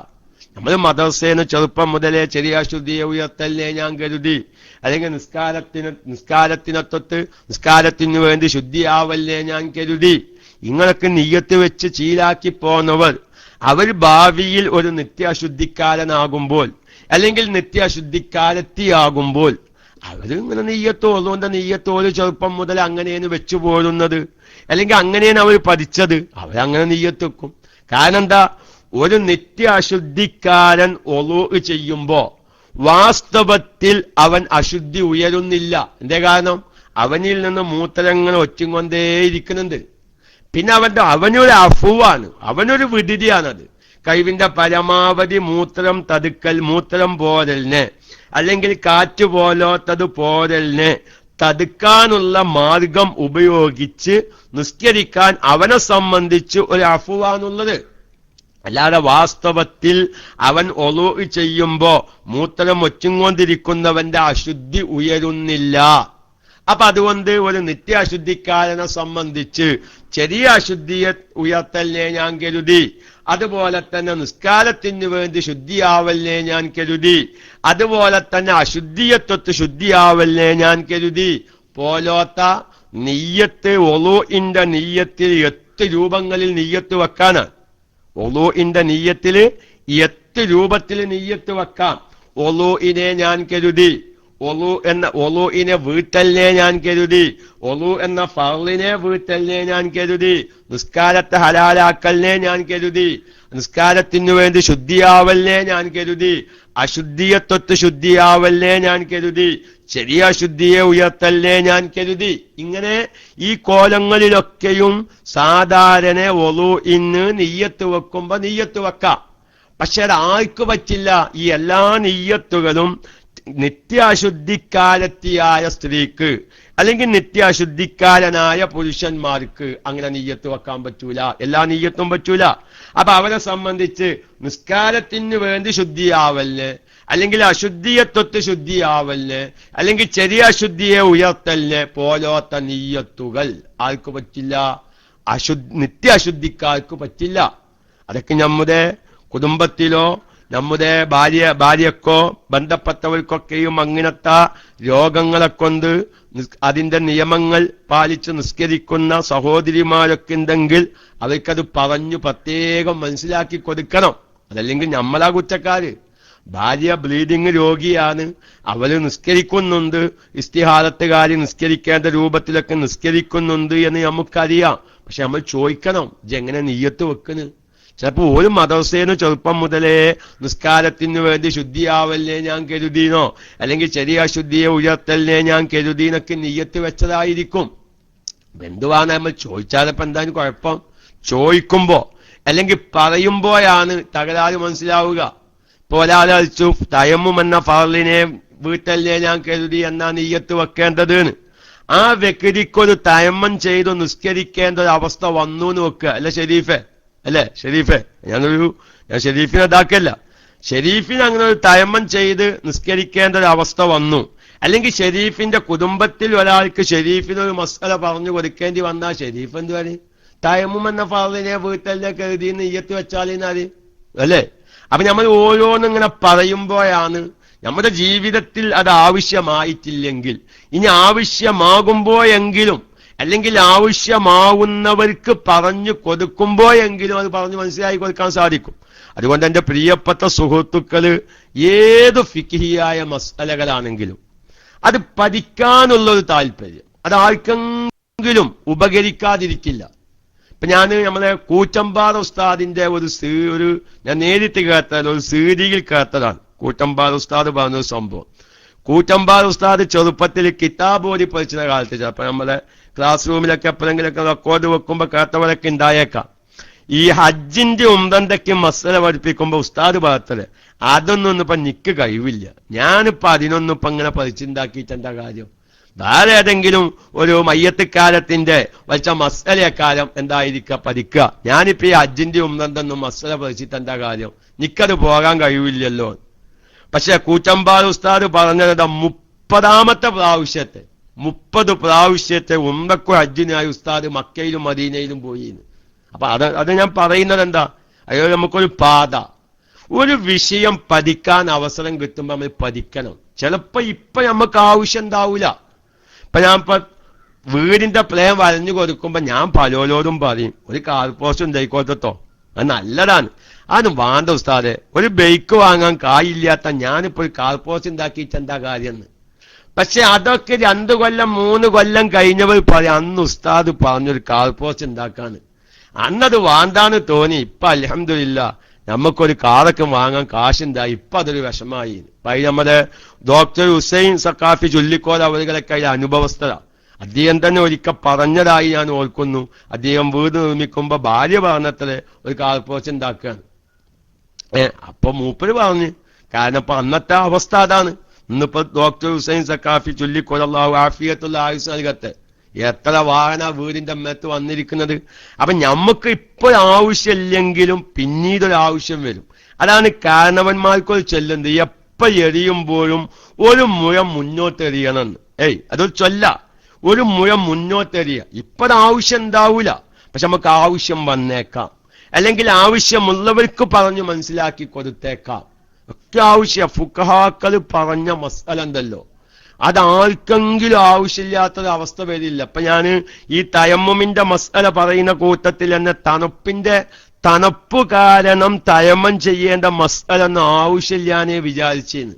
നമ്മൾ മദ്രസേന്ന് ചെറുപ്പം മുതലേ ചെറിയ അശുദ്ധിയെ ഉയർത്തല്ലേ ഞാൻ കരുതി, അല്ലെങ്കിൽ നിസ്കാരത്തിനു വേണ്ടി ശുദ്ധിയാവല്ലേ ഞാൻ കരുതി, ഇങ്ങളൊക്കെ നീയത്ത് വെച്ച് ചീലാക്കി പോന്നവർ അവർ ഭാവിയിൽ ഒരു നിത്യാശുദ്ധിക്കാരനാകുമ്പോൾ അല്ലെങ്കിൽ നിത്യാശുദ്ധിക്കാരത്തിയാകുമ്പോൾ അവരിങ്ങനെ നെയ്യത്തോളുകൊണ്ട് നെയ്യത്തോല് ചെറുപ്പം മുതൽ അങ്ങനെയാണ് വെച്ചു പോരുന്നത്, അല്ലെങ്കിൽ അങ്ങനെയാണ് അവർ പഠിച്ചത്. അവരങ്ങനെ നെയ്യത്ത് വെക്കും. കാരണം എന്താ, ഒരു നിത്യാശുദ്ധിക്കാരൻ ഒളു ചെയ്യുമ്പോ വാസ്തവത്തിൽ അവൻ അശുദ്ധി ഉയരുന്നില്ല. എന്തേ കാരണം, അവനിൽ നിന്ന് മൂത്രങ്ങൾ ഒറ്റിക്കൊണ്ടേയിരിക്കുന്നുണ്ട്. പിന്നെ അവനൊരു അഫുവാണ്, അവനൊരു വിഡിതിയാണത്. കഴിവിന്റെ പരമാവധി മൂത്രം തടുക്കൽ, മൂത്രം പോരലിന് അല്ലെങ്കിൽ കാറ്റ് പോലോത്തത് പോരലിന് തടുക്കാനുള്ള മാർഗം ഉപയോഗിച്ച് നിസ്കരിക്കാൻ അവനെ സംബന്ധിച്ച് ഒരു അഫുവാണുള്ളത്. അല്ലാതെ വാസ്തവത്തിൽ അവൻ ഒളു ചെയ്യുമ്പോ മൂത്രം ഒച്ചുകൊണ്ടിരിക്കുന്നവന്റെ അശുദ്ധി ഉയരുന്നില്ല. അപ്പൊ അതുകൊണ്ട് ഒരു നിത്യാശുദ്ധിക്കാരനെ സംബന്ധിച്ച് ചെറിയ അശുദ്ധിയെ ഉയർത്തല്ലേ ഞാൻ കരുതി, അതുപോലെ തന്നെ നിസ്കാരത്തിന് വേണ്ടി ശുദ്ധിയാവല്ലേ ഞാൻ കരുതി, അതുപോലെ തന്നെ അശുദ്ധിയത്വത്ത് ശുദ്ധിയാവല്ലേ ഞാൻ കരുതി പോലോത്ത നിയ്യത്ത് ഒളൂഇന്റെ നിയ്യത്തിൽ 8 രൂപങ്ങളിൽ നിയ്യത്ത് വെക്കാനാണ്. ഒളൂഇന്റെ നിയ്യത്തിൽ 8 രൂപത്തിൽ നിയ്യത്ത് വെക്കാം. ഒളൂഇനെ ഞാൻ കരുതി, ഒളൂഇനെ വീട്ടല്ലേ ഞാൻ കരുതി, ഒളു എന്ന ഫർളിനെ വീട്ടല്ലേ ഞാൻ കരുതി, നിസ്കാരത്തെ ഹലാലാക്കലിനെ ഞാൻ കരുതി, നിസ്കാരത്തിനു വേണ്ടി ശുദ്ധിയാവല്ലേ ഞാൻ കരുതി, അശുദ്ധിയത്വത്ത് ശുദ്ധിയാവല്ലേ ഞാൻ കരുതി, ചെറിയ അശുദ്ധിയെ ഉയർത്തല്ലേ ഞാൻ കരുതി. ഇങ്ങനെ ഈ കോലങ്ങളിലൊക്കെയും സാധാരണ ഒളൂഇന് നിയ്യത്ത് വെക്കുമ്പോ നിയ്യത്ത് വെക്കാം. പക്ഷെ അത് ആർക്ക് പറ്റില്ല. ഈ എല്ലാ നിയ്യത്തുകളും നിത്യാശുദ്ധിക്കാരത്തിയായ സ്ത്രീക്ക് അല്ലെങ്കിൽ നിത്യാശുദ്ധിക്കാരനായ പുരുഷന്മാർക്ക് അങ്ങനെ നിയ്യത്ത് വെക്കാൻ പറ്റൂല. എല്ലാ നിയ്യത്തും പറ്റൂല. അപ്പൊ അവരെ സംബന്ധിച്ച് നിസ്കാരത്തിന് വേണ്ടി ശുദ്ധിയാവല്ല്, അല്ലെങ്കിൽ അശുദ്ധിയത്വത്ത് ശുദ്ധിയാവല്ല്, അല്ലെങ്കിൽ ചെറിയ അശുദ്ധിയെ ഉയർത്തല്ല് പോലോത്ത നിയ്യത്തുകൾ ആർക്ക് പറ്റില്ല? നിത്യാശുദ്ധിക്കാർക്ക് പറ്റില്ല. അതൊക്കെ നമ്മുടെ കുടുംബത്തിലോ നമ്മുടെ ഭാര്യക്കോ ബന്ധപ്പെട്ടവർക്കൊക്കെയും അങ്ങനത്തെ രോഗങ്ങളെ കൊണ്ട് അതിന്റെ നിയമങ്ങൾ പാലിച്ച് നിസ്കരിക്കുന്ന സഹോദരിമാരൊക്കെ ഉണ്ടെങ്കിൽ അവർക്കത് പറഞ്ഞു പ്രത്യേകം മനസ്സിലാക്കി കൊടുക്കണം. അതല്ലെങ്കിൽ നമ്മളാ കുറ്റക്കാര്. ഭാര്യ ബ്ലീഡിങ് രോഗിയാണ്, അവര് നിസ്കരിക്കുന്നുണ്ട്, ഇസ്തിഹാലത്തുകാരി നിസ്കരിക്കേണ്ട രൂപത്തിലൊക്കെ നിസ്കരിക്കുന്നുണ്ട് എന്ന് നമുക്കറിയാം. പക്ഷെ നമ്മൾ ചോദിക്കണം, ഇതെങ്ങനെ നിയ്യത്ത് വെക്കുന്നു? ചിലപ്പോ ഒരു മദ്രസേന്ന് ചെറുപ്പം മുതലേ നിസ്കാരത്തിന് വേണ്ടി ശുദ്ധിയാവല്ലേ ഞാൻ കരുതിനോ, അല്ലെങ്കിൽ ചെറിയ അശുദ്ധിയെ ഉയർത്തല്ലേ ഞാൻ കരുതിനൊക്കെ നിയ്യത്ത് വെച്ചതായിരിക്കും. എന്തുവാണ് നമ്മൾ ചോദിച്ചാലപ്പോ എന്താണ് കുഴപ്പം? ചോദിക്കുമ്പോ അല്ലെങ്കിൽ പറയുമ്പോഴാണ് തകരാറ് മനസ്സിലാവുക. ഇപ്പൊ ഒരാൾ അയച്ചു തയമ്മും എന്ന ഫർളിനെ വീട്ടല്ലേ ഞാൻ കരുതി എന്നാ നിയ്യത്ത് വെക്കേണ്ടത്. ആ വ്യക്തിക്കൊരു തയമ്മം ചെയ്തു നിസ്കരിക്കേണ്ട ഒരു അവസ്ഥ വന്നു എന്ന് വെക്കുക. അല്ലെ ഷെരീഫെ? അല്ലെ ഷെരീഫെ? ഞാൻ ഷെരീഫിനെ ഇതാക്കല്ല. ഷെരീഫിന് അങ്ങനെ ഒരു തയമ്മം ചെയ്ത് നിസ്കരിക്കേണ്ട ഒരു അവസ്ഥ വന്നു, അല്ലെങ്കിൽ ഷെരീഫിന്റെ കുടുംബത്തിൽ ഒരാൾക്ക് ഷെരീഫിനൊരു മസ്അല പറഞ്ഞു കൊടുക്കേണ്ടി വന്നാൽ ഷെരീഫ് എന്ത് പറയും? തയമ്മും എന്ന ഫർളിനെ വീട്ടല്ലേ കരുതി നിയ്യത്ത് വെച്ചാലിനാല് അല്ലേ? അപ്പൊ നമ്മൾ ഓരോന്നിങ്ങനെ പറയുമ്പോഴാണ് നമ്മുടെ ജീവിതത്തിൽ അത് ആവശ്യമായിട്ടില്ലെങ്കിൽ, ഇനി ആവശ്യമാകുമ്പോഴെങ്കിലും അല്ലെങ്കിൽ ആവശ്യമാവുന്നവർക്ക് പറഞ്ഞു കൊടുക്കുമ്പോഴെങ്കിലും അത് പറഞ്ഞ് മനസ്സിലാക്കി കൊടുക്കാൻ സാധിക്കും. അതുകൊണ്ട് എന്റെ പ്രിയപ്പെട്ട സുഹൃത്തുക്കള്, ഏത് ഫിഖ്ഹിയായ മസ്അലകളാണെങ്കിലും അത് പഠിക്കാനുള്ളൊരു താല്പര്യം അത് ആർക്കെങ്കിലും ഉപകരിക്കാതിരിക്കില്ല. ഇപ്പൊ നമ്മളെ കൂറ്റമ്പാറ ഉസ്താദിന്റെ ഒരു ഞാൻ നേരിട്ട് കേട്ടത്, ഒരു സീരിയൽ കേട്ടതാണ്. കൂറ്റമ്പാറ ഉസ്താദ് പറഞ്ഞൊരു സംഭവം. കൂറ്റമ്പാറ ഉസ്താദ് ചെറുപ്പത്തിൽ കിതാബ് ഓതി പഠിച്ച കാലത്ത് ചിലപ്പോ നമ്മളെ ക്ലാസ് റൂമിലൊക്കെ എപ്പോഴെങ്കിലൊക്കെ റെക്കോർഡ് വെക്കുമ്പോ കേട്ടവരൊക്കെ ഉണ്ടായേക്കാം. ഈ ഹജ്ജിന്റെ ഉംറന്റെക്ക് മസല പഠിപ്പിക്കുമ്പോ ഉസ്താദ് ഭാഗത്തല് അതൊന്നും ഇപ്പൊ നിക്ക് കഴിവില്ല, ഞാനിപ്പോ അതിനൊന്നും ഇപ്പൊ ഇങ്ങനെ പരിച്ചുണ്ടാക്കിയിട്ട് എന്താ കാര്യം? വേറെ ഏതെങ്കിലും ഒരു മയ്യത്തുകാലത്തിന്റെ വച്ച മസലക്കാലം എന്തായിരിക്കുക പഠിക്കുക. ഞാനിപ്പോ ഈ ഹജ്ജിന്റെ ഉംറന്റൊന്നും മസല പഠിച്ചിട്ട് എന്താ കാര്യം? നിക്കത് പോകാൻ കഴിവില്ലല്ലോ. പക്ഷെ കൂറ്റമ്പാട് ഉസ്താദ് പറഞ്ഞത് 30ാമത്തെ പ്രാവശ്യത്തെ 30 പ്രാവശ്യത്തെ ഉംറക്കും ഹജ്ജിനായി ഉസ്താദ് മക്കയിലും മദീനയിലും പോയി. അപ്പൊ അത് ഞാൻ പറയുന്നത് എന്താ, അയ്യോ നമുക്കൊരു പാത, ഒരു വിഷയം പഠിക്കാൻ അവസരം കിട്ടുമ്പോ നമ്മൾ പഠിക്കണം. ചിലപ്പോ ഇപ്പൊ നമുക്ക് ആവശ്യം ഉണ്ടാവൂല. ഇപ്പൊ ഞാൻ വീടിന്റെ പ്ലാൻ വരഞ്ഞു കൊടുക്കുമ്പോ ഞാൻ പലോരോടും പറയും ഒരു കാർ പോസ്റ്റ് ഉണ്ടായിക്കോട്ടോ, അത് നല്ലതാണ്, അത് വേണ്ട ഉസ്താദെ, ഒരു ബൈക്ക് വാങ്ങാൻ കായില്ലാത്ത ഞാനിപ്പോ ഒരു കാർ പോസ്റ്റ് ഉണ്ടാക്കിയിട്ട് എന്താ കാര്യം എന്ന്. പക്ഷെ അതൊക്കെ 2 കൊല്ലം 3 കൊല്ലം കഴിഞ്ഞവർ പറയും അന്ന് ഉസ്താദ് പറഞ്ഞൊരു കാർ പോസ്റ്റ് ഉണ്ടാക്കാണ്, അന്നത് വേണ്ടാന്ന് തോന്നി. ഇപ്പൊ അൽഹംദുലില്ലാ നമുക്കൊരു കാറൊക്കെ വാങ്ങാൻ കാശുണ്ടായി, ഇപ്പൊ അതൊരു വിഷമായി. നമ്മുടെ ഡോക്ടർ ഹുസൈൻ സഖാഫി ചൊല്ലിക്കോൽ അവരുകളൊക്കെ അതിൽ അനുഭവസ്ഥത. അദ്ദേഹം തന്നെ ഒരിക്കൽ പറഞ്ഞതായി ഞാൻ ഓർക്കുന്നു. അദ്ദേഹം വീട് നിർമ്മിക്കുമ്പോ ഭാര്യ പറഞ്ഞത്ര ഒരു കാർ പോസ്റ്റ് ഉണ്ടാക്കുകയാണ്. അപ്പൊ മൂപ്പര് പറഞ്ഞു, കാരണം ഇപ്പൊ അന്നത്തെ അവസ്ഥ അതാണ്. ഇന്നിപ്പോ ഡോക്ടർ ഹുസൈൻ സഖാഫി ചൊല്ലിക്കോൽ അല്ലാഹു ആഫിയത്തുള്ള ആയുസ് നൽകട്ടെ, എത്ര വാഹന വീടിന്റെ അമ്മത്ത് വന്നിരിക്കുന്നത്. അപ്പൊ നമുക്ക് ഇപ്പോൾ ആവശ്യമില്ലെങ്കിലും പിന്നീടൊരാവശ്യം വരും. അതാണ് കാരണവന്മാർക്കൊരു ചൊല്ലുന്നത്, എപ്പ എറിയുമ്പോഴും ഒരു മുഴം മുന്നോട്ടെറിയണമെന്ന്. അതൊരു ചൊല്ല, ഒരു മുഴം മുന്നോട്ടെറിയ. ഇപ്പൊരാവശ്യം ഉണ്ടാവൂല, പക്ഷെ നമുക്ക് ആവശ്യം വന്നേക്കാം, അല്ലെങ്കിൽ ആവശ്യമുള്ളവർക്ക് പറഞ്ഞു മനസ്സിലാക്കി കൊടുത്തേക്കാം. ഒക്കെ ആവശ്യം ഫുഖഹാക്കൾ പറഞ്ഞ മസല ഉണ്ടല്ലോ, അതാർക്കെങ്കിലും ആവശ്യമില്ലാത്തൊരു അവസ്ഥ വരില്ല. അപ്പൊ ഞാന് ഈ തയമ്മുമിന്റെ മസല പറയുന്ന കൂട്ടത്തിൽ തന്നെ തണുപ്പ് കാരണം തയമ്മം ചെയ്യേണ്ട മസല ഒന്നും ആവശ്യമില്ലാന്നേ വിചാരിച്ചേന്ന്.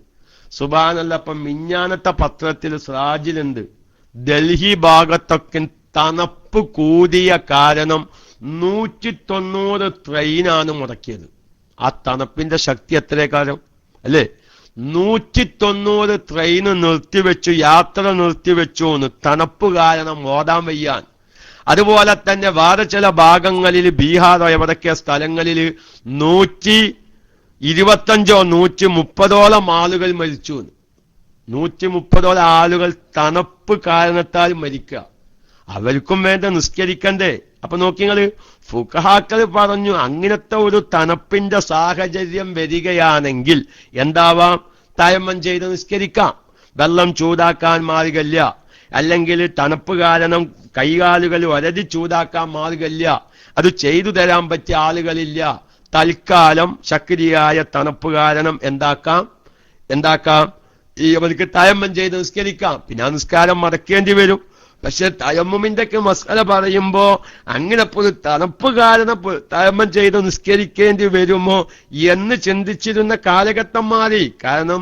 സുബ്ഹാനല്ലാഹ്, അപ്പൊ മിഞ്ഞാനത്തെ പത്രത്തിൽ സിറാജിലുണ്ട്, ഡൽഹി ഭാഗത്തൊക്കെ തണുപ്പ് കൂടിയ കാരണം 190 ട്രെയിനാണ് മുടക്കിയത്. ആ തണുപ്പിന്റെ ശക്തി എത്രേ കാലം അല്ലേ? 190 ട്രെയിന് നിർത്തിവെച്ചു, യാത്ര നിർത്തിവെച്ചു എന്ന്, തണുപ്പ് കാരണം ഓടാൻ വയ്യാൻ. അതുപോലെ തന്നെ വേറെ ചില ഭാഗങ്ങളിൽ ബീഹാറോ എവിടൊക്കെ സ്ഥലങ്ങളിൽ 125 130 ആളുകൾ മരിച്ചു. 130 ആളുകൾ തണുപ്പ് കാരണത്താൽ മരിക്കുക. അവർക്കും വേണ്ട നിസ്കരിക്കണ്ടേ? അപ്പൊ നോക്കിങ്ങള്, ഫുഖഹാക്കൾ പറഞ്ഞു അങ്ങനത്തെ ഒരു തണുപ്പിന്റെ സാഹചര്യം വരികയാണെങ്കിൽ എന്താവാം, തയമ്മം ചെയ്ത് നിസ്കരിക്കാം, വെള്ളം ചൂടാക്കാൻ മാർഗമില്ല, അല്ലെങ്കിൽ തണുപ്പ് കാരണം കൈകാലുകൾ ഒരതി ചൂടാക്കാൻ മാർഗമില്ല, അത് ചെയ്തു തരാൻ പറ്റിയ ആളുകളില്ല, തൽക്കാലം ശക്തിയായ തണുപ്പ് കാരണം എന്താക്കാം ഈ അവർക്ക് തയമ്മം ചെയ്ത് നിസ്കരിക്കാം. പിന്നെ ആ നിസ്കാരം മടക്കേണ്ടി വരും. പക്ഷെ തയമ്മുമിന്റെ ഒക്കെ മസല പറയുമ്പോ അങ്ങനെ തണുപ്പ് കാരണം തയമ്മം ചെയ്ത് നിസ്കരിക്കേണ്ടി വരുമോ എന്ന് ചിന്തിച്ചിരുന്ന കാലഘട്ടം മാറി. കാരണം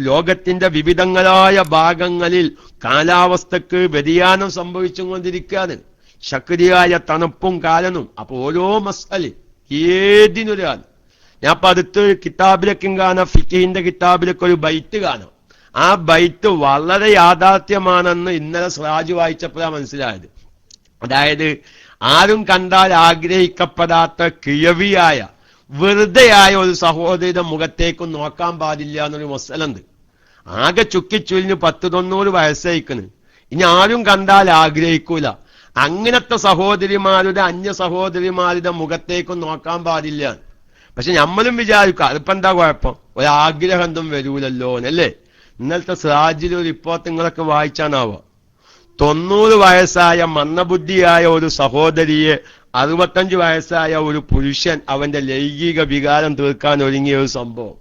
ലോകത്തിന്റെ വിവിധങ്ങളായ ഭാഗങ്ങളിൽ കാലാവസ്ഥക്ക് വ്യതിയാനം സംഭവിച്ചുകൊണ്ടിരിക്കുകയാണ്, ശക്തിയായ തണുപ്പും കാലനും. അപ്പൊ ഓരോ മസല ഏതിനൊരാൾ, ഞാൻ ഇപ്പൊ അടുത്ത് കിതാബിലേക്കും കാണാം, ഫിഖിന്റെ കിതാബിലൊക്കെ ഒരു ബൈറ്റ് കാണാം. ആ ബൈറ്റ് വളരെ യാഥാർത്ഥ്യമാണെന്ന് ഇന്നലെ സിറാജ് വായിച്ചപ്പോഴാണ് മനസ്സിലായത്. അതായത് ആരും കണ്ടാൽ ആഗ്രഹിക്കപ്പെടാത്ത കിഴവിയായ വെറുതെയായ ഒരു സഹോദരിയുടെ മുഖത്തേക്കും നോക്കാൻ പാടില്ല എന്നൊരു മസലുണ്ട്. ആകെ ചുക്കിച്ചുലിന് 10-90 വയസ്സായിക്കണ്, ഇനി ആരും കണ്ടാൽ ആഗ്രഹിക്കൂല. അങ്ങനത്തെ സഹോദരിമാരുടെ അന്യ സഹോദരിമാരുടെ മുഖത്തേക്കും നോക്കാൻ പാടില്ല. പക്ഷെ നമ്മളും വിചാരിക്കും അതിപ്പോ എന്താ കുഴപ്പം, ഒരാഗ്രഹം എന്തും വരൂലല്ലോ എന്നല്ലേ. ഇന്നലത്തെ സിറാജിൽ ഒരു റിപ്പോർട്ട് നിങ്ങളൊക്കെ വായിച്ചാണാവോ, 90 വയസ്സായ മന്ദബുദ്ധിയായ ഒരു സഹോദരിയെ 65 വയസ്സായ ഒരു പുരുഷൻ അവന്റെ ലൈംഗിക വികാരം തീർക്കാൻ ഒരുങ്ങിയ ഒരു സംഭവം.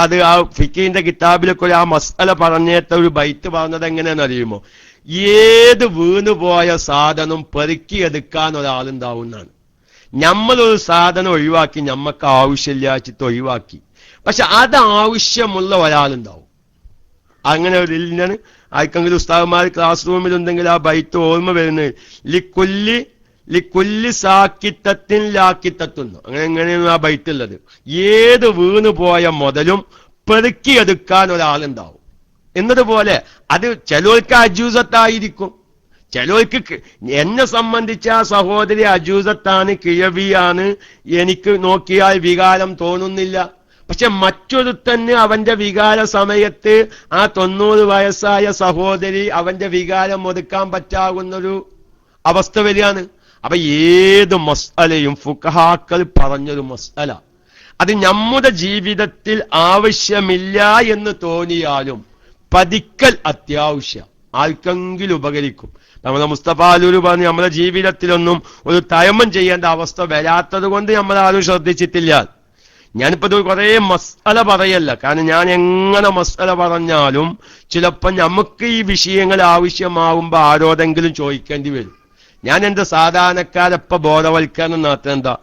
അത് ആ ഫിഖിന്റെ കിതാബിലൊക്കെ ആ മസല പറഞ്ഞേത്ത ഒരു ബൈറ്റ് പറഞ്ഞത് എങ്ങനെയാണെന്ന് അറിയുമോ, ഏത് വീണുപോയ സാധനം പെറുക്കിയെടുക്കാൻ ഒരാളുണ്ടാവുന്നതാണ്. നമ്മളൊരു സാധനം ഒഴിവാക്കി, നമ്മക്ക് ആവശ്യമില്ലാച്ചിട്ട് ഒഴിവാക്കി, പക്ഷെ അത് ആവശ്യമുള്ള ഒരാളുണ്ടാവും. അങ്ങനെ ഒരു ഇല്ലാണ് ആർക്കെങ്കിലും ഉസ്താദുമാർ ക്ലാസ് റൂമിലുണ്ടെങ്കിൽ ആ ബൈറ്റ് ഓർമ്മ വരുന്നത്, ലിക്കുല്ലി സാക്കിത്തത്തിൻ ലാക്കിത്തത്തുന്നു, എങ്ങനെയാണ് ആ ബൈറ്റ് ഉള്ളത്. ഏത് വീണുപോയ മുതലും പെറുക്കിയെടുക്കാൻ ഒരാളുണ്ടാവും എന്നതുപോലെ അത് ചിലർക്ക് അജൂസത്തായിരിക്കും, ചിലർക്ക് എന്നെ സംബന്ധിച്ച് ആ സഹോദരി അജൂസത്താണ്, കിഴവിയാണ്, എനിക്ക് നോക്കിയാൽ വികാരം തോന്നുന്നില്ല. പക്ഷെ മറ്റൊരുത്തന് അവന്റെ വികാര സമയത്ത് ആ 90 വയസ്സായ സഹോദരി അവന്റെ വികാരം ഒതുക്കാൻ പറ്റാവുന്നൊരു അവസ്ഥ വരികയാണ്. അപ്പൊ ഏത് മസ്അലയും ഫുഖഹാക്കൾ പറഞ്ഞൊരു മസ്അല അത് നമ്മുടെ ജീവിതത്തിൽ ആവശ്യമില്ല എന്ന് തോന്നിയാലും പഠിക്കൽ അത്യാവശ്യം, ആർക്കെങ്കിലും ഉപകരിക്കും. നമ്മുടെ മുസ്തഫ അലൂര് പറഞ്ഞു, നമ്മുടെ ജീവിതത്തിലൊന്നും ഒരു തയമ്മം ചെയ്യേണ്ട അവസ്ഥ വരാത്തത് കൊണ്ട് നമ്മൾ ആരും ശ്രദ്ധിച്ചിട്ടില്ല. ഞാനിപ്പോ ഇത് കുറേ മസ്അല പറയല്ല, കാരണം ഞാൻ എങ്ങനെ മസ്അല പറഞ്ഞാലും ചിലപ്പോൾ നമുക്ക് ഈ വിഷയങ്ങൾ ആവശ്യമാവുമ്പോ ആരോടെങ്കിലും ചോദിക്കേണ്ടി വരും. ഞാൻ എന്റെ സാധാരണക്കാരെപ്പ ബോധവൽക്കരണം നടത്തുന്നത് എന്താ,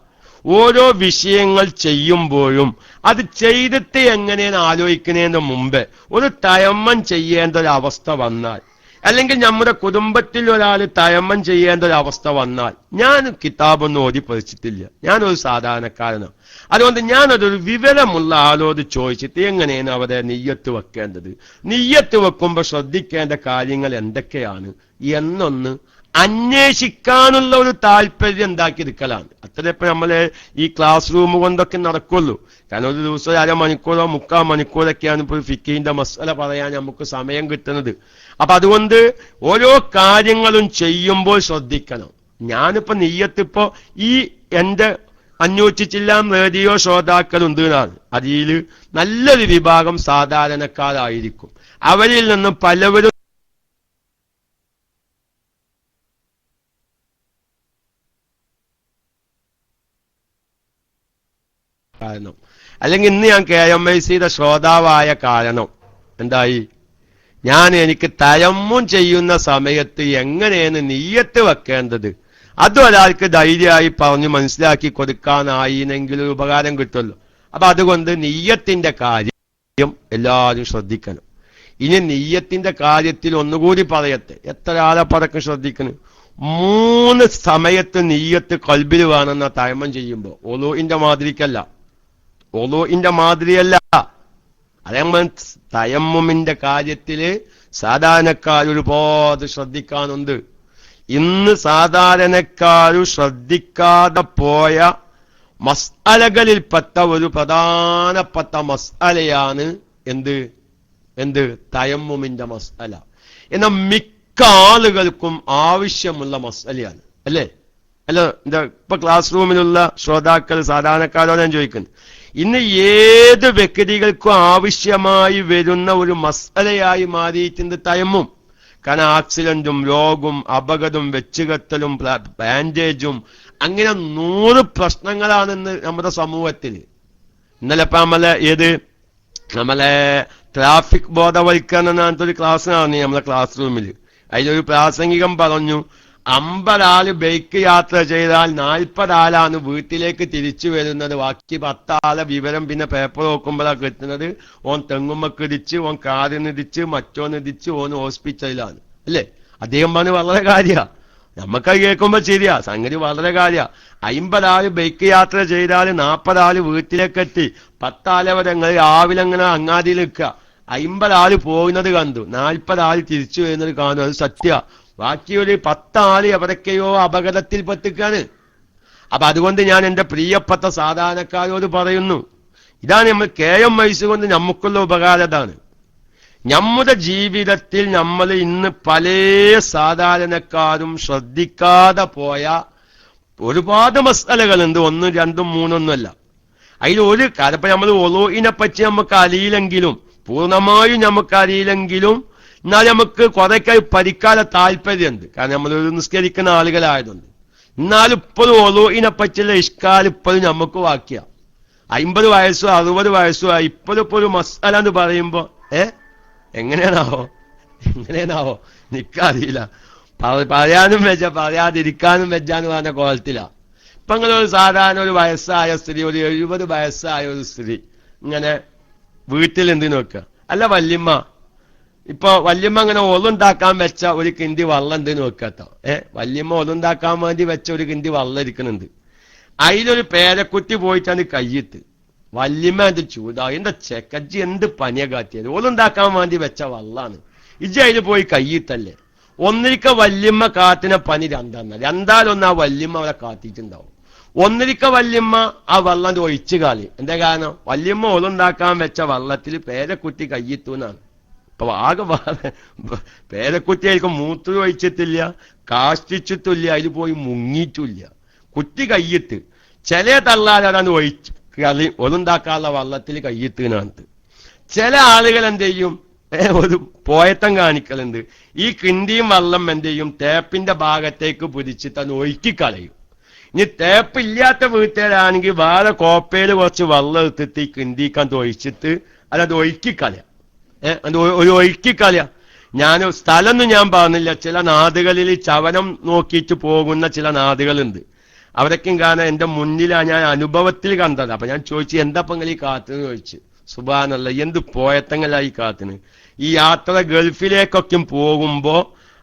ഓരോ വിഷയങ്ങൾ ചെയ്യുമ്പോഴും അത് ചെയ്തിട്ട് എങ്ങനെയാണ് ആലോചിക്കുന്നതിന് മുമ്പ് ഒരു തയമ്മം ചെയ്യേണ്ട ഒരു അവസ്ഥ വന്നാൽ, അല്ലെങ്കിൽ നമ്മുടെ കുടുംബത്തിൽ ഒരാൾ തയമ്മം ചെയ്യേണ്ട ഒരു അവസ്ഥ വന്നാൽ, ഞാൻ കിതാബൊന്നും ഓതി പഠിച്ചിട്ടില്ല, ഞാനൊരു സാധാരണക്കാരനാണ്, അതുകൊണ്ട് ഞാനതൊരു വിവരമുള്ള ആളോട് ചോദിച്ചിട്ട് എങ്ങനെയാണ് അവരെ നിയ്യത്ത് വെക്കേണ്ടത്, നിയ്യത്ത് വെക്കുമ്പോൾ ശ്രദ്ധിക്കേണ്ട കാര്യങ്ങൾ എന്തൊക്കെയാണ് എന്നൊന്ന് അന്വേഷിക്കാനുള്ള ഒരു താല്പര്യം ഉണ്ടാക്കിയെടുക്കലാണ്. അത്രയപ്പോ നമ്മള് ഈ ക്ലാസ് റൂം കൊണ്ടൊക്കെ നടക്കുള്ളൂ. കാരണം ഒരു ദിവസം 1/2 മണിക്കൂറോ 3/4 മണിക്കൂറൊക്കെയാണ് ഇപ്പോൾ ഫിഖിന്റെ മസ്അല പറയാൻ നമുക്ക് സമയം കിട്ടുന്നത്. അപ്പൊ അതുകൊണ്ട് ഓരോ കാര്യങ്ങളും ചെയ്യുമ്പോൾ ശ്രദ്ധിക്കണം. ഞാനിപ്പോ നിയ്യത്തിപ്പോ ഈ എന്റെ 500 ചില്ലാൻ റേഡിയോ ശ്രോതാക്കളുണ്ട് എന്നാണ്, അതിൽ നല്ലൊരു വിഭാഗം സാധാരണക്കാരായിരിക്കും. അവരിൽ നിന്ന് പലവരും കാരണം, അല്ലെങ്കിൽ ഇന്ന് ഞാൻ KMICയുടെ ശ്രോതാവായ കാരണം എന്തായി, എനിക്ക് തയമ്മും ചെയ്യുന്ന സമയത്ത് എങ്ങനെയാണ് നിയ്യത്ത് വെക്കേണ്ടത് അതും ഒരാൾക്ക് ധൈര്യമായി പറഞ്ഞ് മനസ്സിലാക്കി കൊടുക്കാനായിനെങ്കിലും ഉപകാരം കിട്ടുമല്ലോ. അപ്പൊ അതുകൊണ്ട് നിയ്യത്തിന്റെ കാര്യം എല്ലാവരും ശ്രദ്ധിക്കണം. ഇനി നിയ്യത്തിന്റെ കാര്യത്തിൽ ഒന്നുകൂടി പറയട്ടെ, എത്ര ആളെ പടക്കം ശ്രദ്ധിക്കണം. 3 സമയത്ത് നിയ്യത്ത് കൽബിൽ വേണമെന്ന തയമ്മം ചെയ്യുമ്പോ, ഒളുഇന്റെ മാതിരിക്കല്ല, ഒളുഇന്റെ മാതിരിയല്ല. അതേപോലെ തയമ്മുമിന്റെ കാര്യത്തില് സാധാരണക്കാർ ഒരുപാട് ശ്രദ്ധിക്കാനുണ്ട്. ഇന്ന് സാധാരണക്കാരു ശ്രദ്ധിക്കാതെ പോയ മസ്അലകളിൽപ്പെട്ട ഒരു പ്രധാനപ്പെട്ട മസ്അലയാണ് എന്ത് തയമ്മുമിന്റെ മസ്അല. എന്നാൽ മിക്ക ആളുകൾക്കും ആവശ്യമുള്ള മസ്അലയാണ്, അല്ലേ? ഇപ്പൊ ക്ലാസ് റൂമിലുള്ള ശ്രോതാക്കൾ സാധാരണക്കാരോട് ഞാൻ ചോദിക്കുന്നു, ഇന്ന് ഏത് വ്യക്തികൾക്കും ആവശ്യമായി വരുന്ന ഒരു മസ്അലയായി മാറിയിട്ടുണ്ട് തയമ്മും. കാരണം ആക്സിഡന്റും രോഗവും അപകടവും വെച്ചുകെട്ടലും ബാൻഡേജും അങ്ങനെ 100 പ്രശ്നങ്ങളാണെന്ന് നമ്മുടെ സമൂഹത്തിൽ. ഇന്നലെ ഇപ്പൊ നമ്മളെ ട്രാഫിക് ബോധവൽക്കരണം എന്നൊരു ക്ലാസ് നടന്നു നമ്മളെ ക്ലാസ് റൂമിൽ. അതിലൊരു പ്രാസംഗികം പറഞ്ഞു, 50 ആള് ബൈക്ക് യാത്ര ചെയ്താൽ 40 ആളാണ് വീട്ടിലേക്ക് തിരിച്ചു വരുന്നത്, ബാക്കി 10 ആളെ വിവരം പിന്നെ പേപ്പർ നോക്കുമ്പോഴാണ് കിട്ടുന്നത്. ഓൻ തെങ്ങുമ്മക്ക് ഇടിച്ച്, ഓൻ കാറിന് ഇടിച്ച്, മറ്റോന്ന് ഇടിച്ച്, ഓൻ ഹോസ്പിറ്റലിലാണ്, അല്ലേ? അദ്ദേഹം പറഞ്ഞു വളരെ കാര്യ, നമുക്കത് കേൾക്കുമ്പോ ശരിയാ, സംഗതി വളരെ കാര്യ. 50 ആള് ബൈക്ക് യാത്ര ചെയ്താൽ 40 ആള് വീട്ടിലേക്ക് എത്തി, 10 ആളെ വരെ രാവിലെ അങ്ങനെ അങ്ങാടിയിൽ നിൽക്കുക, 50 ആള് പോകുന്നത് കണ്ടു, 40 ആള് തിരിച്ചു വരുന്നത് കാണും, അത് സത്യ. ബാക്കി ഒരു 10 ആള് എവിടൊക്കെയോ അപകടത്തിൽ പെട്ടിക്കാണ്. അപ്പൊ അതുകൊണ്ട് ഞാൻ എന്റെ പ്രിയപ്പെട്ട സാധാരണക്കാരോട് പറയുന്നു, ഇതാണ് നമ്മൾ KMIC കൊണ്ട് നമുക്കുള്ള ഉപകാരതാണ്. നമ്മുടെ ജീവിതത്തിൽ നമ്മൾ ഇന്ന് പല സാധാരണക്കാരും ശ്രദ്ധിക്കാതെ പോയ ഒരുപാട് മസ്അലകളുണ്ട്, 1, 2, 3 ഒന്നുമല്ല. അതിൽ ഒരു കാര്യം ഇപ്പൊ നമ്മൾ ഒളുഇനെ പറ്റി നമുക്ക് അറിയില്ലെങ്കിലും, പൂർണ്ണമായും നമുക്ക് അറിയില്ലെങ്കിലും, എന്നാൽ നമുക്ക് കുറേക്കായി പഠിക്കാതെ താല്പര്യമുണ്ട്. കാരണം നമ്മളൊരു നിസ്കരിക്കുന്ന ആളുകളായതുകൊണ്ട്. എന്നാലും ഇപ്പോഴും ഒളുഇനെ പറ്റിയുള്ള ഇഷ്കാൽ ഇപ്പോഴും നമുക്ക് വാക്കിയ 50 വയസ്സോ 60 വയസ്സോ ആയി ഇപ്പോഴും ഒരു മസ്അല എന്ന് പറയുമ്പോ എങ്ങനെയാണാവോ നിക്കറിയില്ല. പറയാനും വെച്ച പറയാതിരിക്കാനും വെച്ചാന്ന് പറഞ്ഞ കോലത്തിലാ. ഇപ്പൊ നിങ്ങളൊരു സാധാരണ ഒരു വയസ്സായ സ്ത്രീ, ഒരു 70 വയസ്സായ ഒരു സ്ത്രീ ഇങ്ങനെ വീട്ടിൽ എന്തിനു വെക്കുക, അല്ല വല്യമ്മ, ഇപ്പൊ വല്യമ്മ അങ്ങനെ ഒളുണ്ടാക്കാൻ വെച്ച ഒരു കിണ്ടി വള്ളം എന്തിനു വെക്കട്ടോ, വല്യമ്മ ഒളുണ്ടാക്കാൻ വേണ്ടി വെച്ച ഒരു കിണ്ടി വള്ളം ഇരിക്കുന്നുണ്ട്. അതിലൊരു പേരക്കുട്ടി പോയിട്ടാണ് കയ്യിട്ട്. വല്യമ്മ എന്ത് ചൂടാ, എന്റെ ചെക്കജ്ജി എന്ത് പനിയ കാറ്റിയത്, ഒളുണ്ടാക്കാൻ വേണ്ടി വെച്ച വള്ളാണ്, ഇജ്ജ് അതിൽ പോയി കയ്യിട്ടല്ലേ. ഒന്നിരിക്ക വല്യമ്മ കാട്ടിന പനി രണ്ടാലൊന്ന് ആ വല്യമ്മ അവരെ കാത്തിട്ടുണ്ടാവും. ഒന്നിരിക്ക വല്യമ്മ ആ വെള്ളം ഒഴിച്ചു കാളി. എന്താ കാരണം? വല്യമ്മ ഒളുണ്ടാക്കാൻ വെച്ച വെള്ളത്തിൽ പേരക്കുട്ടി കയ്യെത്തൂന്നാണ്. അപ്പൊ ആകെ പേരക്കുട്ടിയായിരിക്കും മൂത്രം ഒഴിച്ചിട്ടില്ല, കാഷ്ടിച്ചിട്ടില്ല, അതിൽ പോയി മുങ്ങിയിട്ടില്ല, കുട്ടി കയ്യെത്ത്. ചില തള്ളാലാണ് ഒഴിച്ച് കളി ഒളുണ്ടാക്കാനുള്ള വെള്ളത്തിൽ കയ്യെത്തുന്നത്. ചില ആളുകൾ എന്ത് ചെയ്യും, ഒരു പോയത്തം കാണിക്കലുണ്ട്. ഈ കിണ്ടിയും വെള്ളം എന്ത് ചെയ്യും, തേപ്പിന്റെ ഭാഗത്തേക്ക് പിടിച്ചിട്ട് അത് ഒഴുക്കിക്കളയും. ഇനി തേപ്പില്ലാത്ത വീട്ടുകാരാണെങ്കിൽ വേറെ കോപ്പയിൽ കുറച്ച് വെള്ളം എടുത്തിട്ട് ഈ കിണ്ടിക്കാൻ തൊഴിച്ചിട്ട് അത് ഒഴുക്കിക്കളയാം. അത് ഒരു ഒഴുക്കിക്കളയാം. സ്ഥലമൊന്നും ഞാൻ പറഞ്ഞില്ല. ചില നാടുകളിൽ ചവനം നോക്കിയിട്ട് പോകുന്ന ചില നാടുകളുണ്ട്. അവരൊക്കെയും കാരണം എന്റെ മുന്നിലാണ്, ഞാൻ അനുഭവത്തിൽ കണ്ടത്. അപ്പൊ ഞാൻ ചോദിച്ചു, എന്താപ്പങ്ങൾ ഈ കാത്തിന് ചോദിച്ചു. സുബ്ഹാനല്ലാഹ്, എന്ത് പോയത്തങ്ങളായി കാത്തിന്. ഈ യാത്ര ഗൾഫിലേക്കൊക്കെ പോകുമ്പോ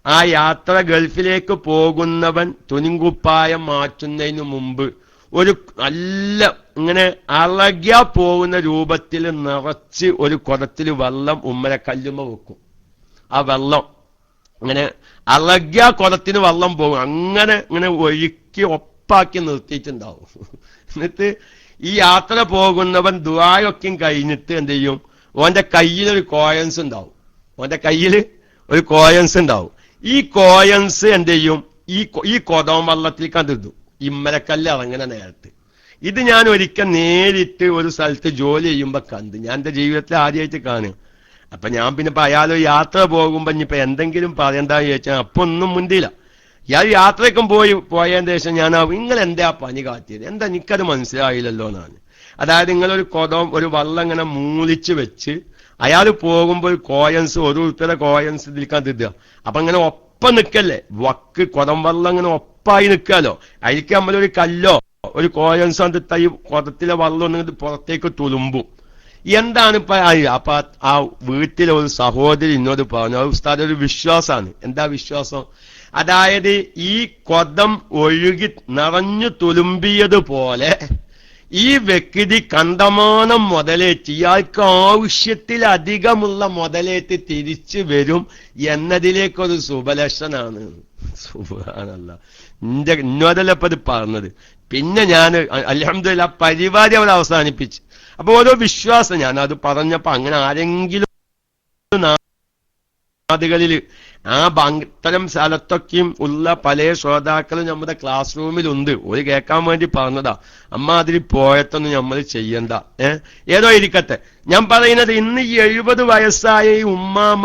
ആ യാത്ര ഗൾഫിലേക്ക് പോകുന്നവൻ തുണിങ്കുപ്പായം മാറ്റുന്നതിന് മുമ്പ് ഒരു നല്ല ഇങ്ങനെ അളകിയ പോകുന്ന രൂപത്തിൽ നിറച്ച് ഒരു കുടത്തിൽ വെള്ളം ഉമ്മരെ കല്ലുമ്മ വെക്കും. ആ വെള്ളം ഇങ്ങനെ അളകിയ കുടത്തിന് വെള്ളം പോകും. അങ്ങനെ ഇങ്ങനെ ഒഴുക്കി ഒപ്പാക്കി നിർത്തിയിട്ടുണ്ടാവും. എന്നിട്ട് ഈ യാത്ര പോകുന്നവൻ ദുആയൊക്കെ കഴിഞ്ഞിട്ട് എന്ത് ചെയ്യും, ഓന്റെ കയ്യിലൊരു കോയൻസ് ഉണ്ടാവും. ഓന്റെ കയ്യിൽ ഒരു കോയൻസ് ഉണ്ടാവും. ഈ കോയൻസ് എന്ത് ചെയ്യും, ഈ കൊടം വെള്ളത്തിൽ കണ്ടിടും ഇമ്മരക്കല്ല് ഇറങ്ങുന്ന നേരത്ത്. ഇത് ഞാൻ ഒരിക്കൽ നേരിട്ട് ഒരു സ്ഥലത്ത് ജോലി ചെയ്യുമ്പോ കണ്ട്. ഞാൻ എന്റെ ജീവിതത്തിൽ ആദ്യമായിട്ട് കാണുക. അപ്പൊ ഞാൻ പിന്നെ അയാൾ യാത്ര പോകുമ്പോ ഇനിയിപ്പൊ എന്തെങ്കിലും പറയണ്ടെന്ന് ചോദിച്ചാൽ അപ്പൊ ഒന്നും മുന്തിയില്ല. ഇയാൾ യാത്രയ്ക്കും പോയതിന് ശേഷം ഞാൻ നിങ്ങൾ എന്താ പനി കാത്തിയത്, എന്താ എനിക്കത് മനസ്സിലായില്ലല്ലോ എന്നാണ്. അതായത് നിങ്ങളൊരു ഒരു വെള്ളം ഇങ്ങനെ മൂളിച്ച് വെച്ച് അയാൾ പോകുമ്പോൾ കോയൻസ് ഒരു ഉത്തര കോയൻസ് ഇതിൽക്കാൻ തിട്ടുക. അപ്പൊ ഇങ്ങനെ ഒപ്പം നിൽക്കല്ലേ, കുടം വെള്ളം ഇങ്ങനെ ഒപ്പായി നിൽക്കാലോ. അതിലേക്ക് നമ്മളൊരു കല്ലോ ഒരു കോയൻസ് തിട്ട ഈ കുടത്തിലെ വെള്ളം ഒന്ന് പുറത്തേക്ക് തുളുമ്പും. എന്താണ് ഇപ്പൊ അപ്പൊ ആ വീട്ടിലെ ഒരു സഹോദരി എന്നോട് പറഞ്ഞു, ഉസ്താദ് ഒരു വിശ്വാസമാണ്. എന്താ വിശ്വാസം? അതായത് ഈ കൊടം ഒഴുകി നിറഞ്ഞു തുളുമ്പിയതുപോലെ ഈ വ്യക്തി കണ്ടമാനം മുതലേറ്റ് ഇയാൾക്ക് ആവശ്യത്തിലധികമുള്ള മുതലേറ്റ് തിരിച്ചു വരും എന്നതിലേക്കൊരു സുബലക്ഷനാണ്. സുബ്ഹാനല്ലാഹ്, ഇന്നോടല്ല ഇപ്പൊ ഇത് പറഞ്ഞത്. പിന്നെ ഞാൻ അൽഹംദുലില്ലാഹ് പരിപാടി അവിടെ അവസാനിപ്പിച്ചു. അപ്പൊ ഓരോ വിശ്വാസം ഞാൻ അത് പറഞ്ഞപ്പോ അങ്ങനെ ആരെങ്കിലും നാടുകളിൽ ആ ഇത്തരം സ്ഥലത്തൊക്കെയും ഉള്ള പല ശ്രോതാക്കളും നമ്മുടെ ക്ലാസ് റൂമിലുണ്ട്. ഒരു കേൾക്കാൻ വേണ്ടി പറഞ്ഞതാ. അമ്മ അതിൽ പോയത്തൊന്നും നമ്മൾ ചെയ്യണ്ട. ഏതോ ഇരിക്കട്ടെ. ഞാൻ പറയുന്നത്, ഇന്ന് ഈ 70 വയസ്സായ ഈ ഉമ്മാമ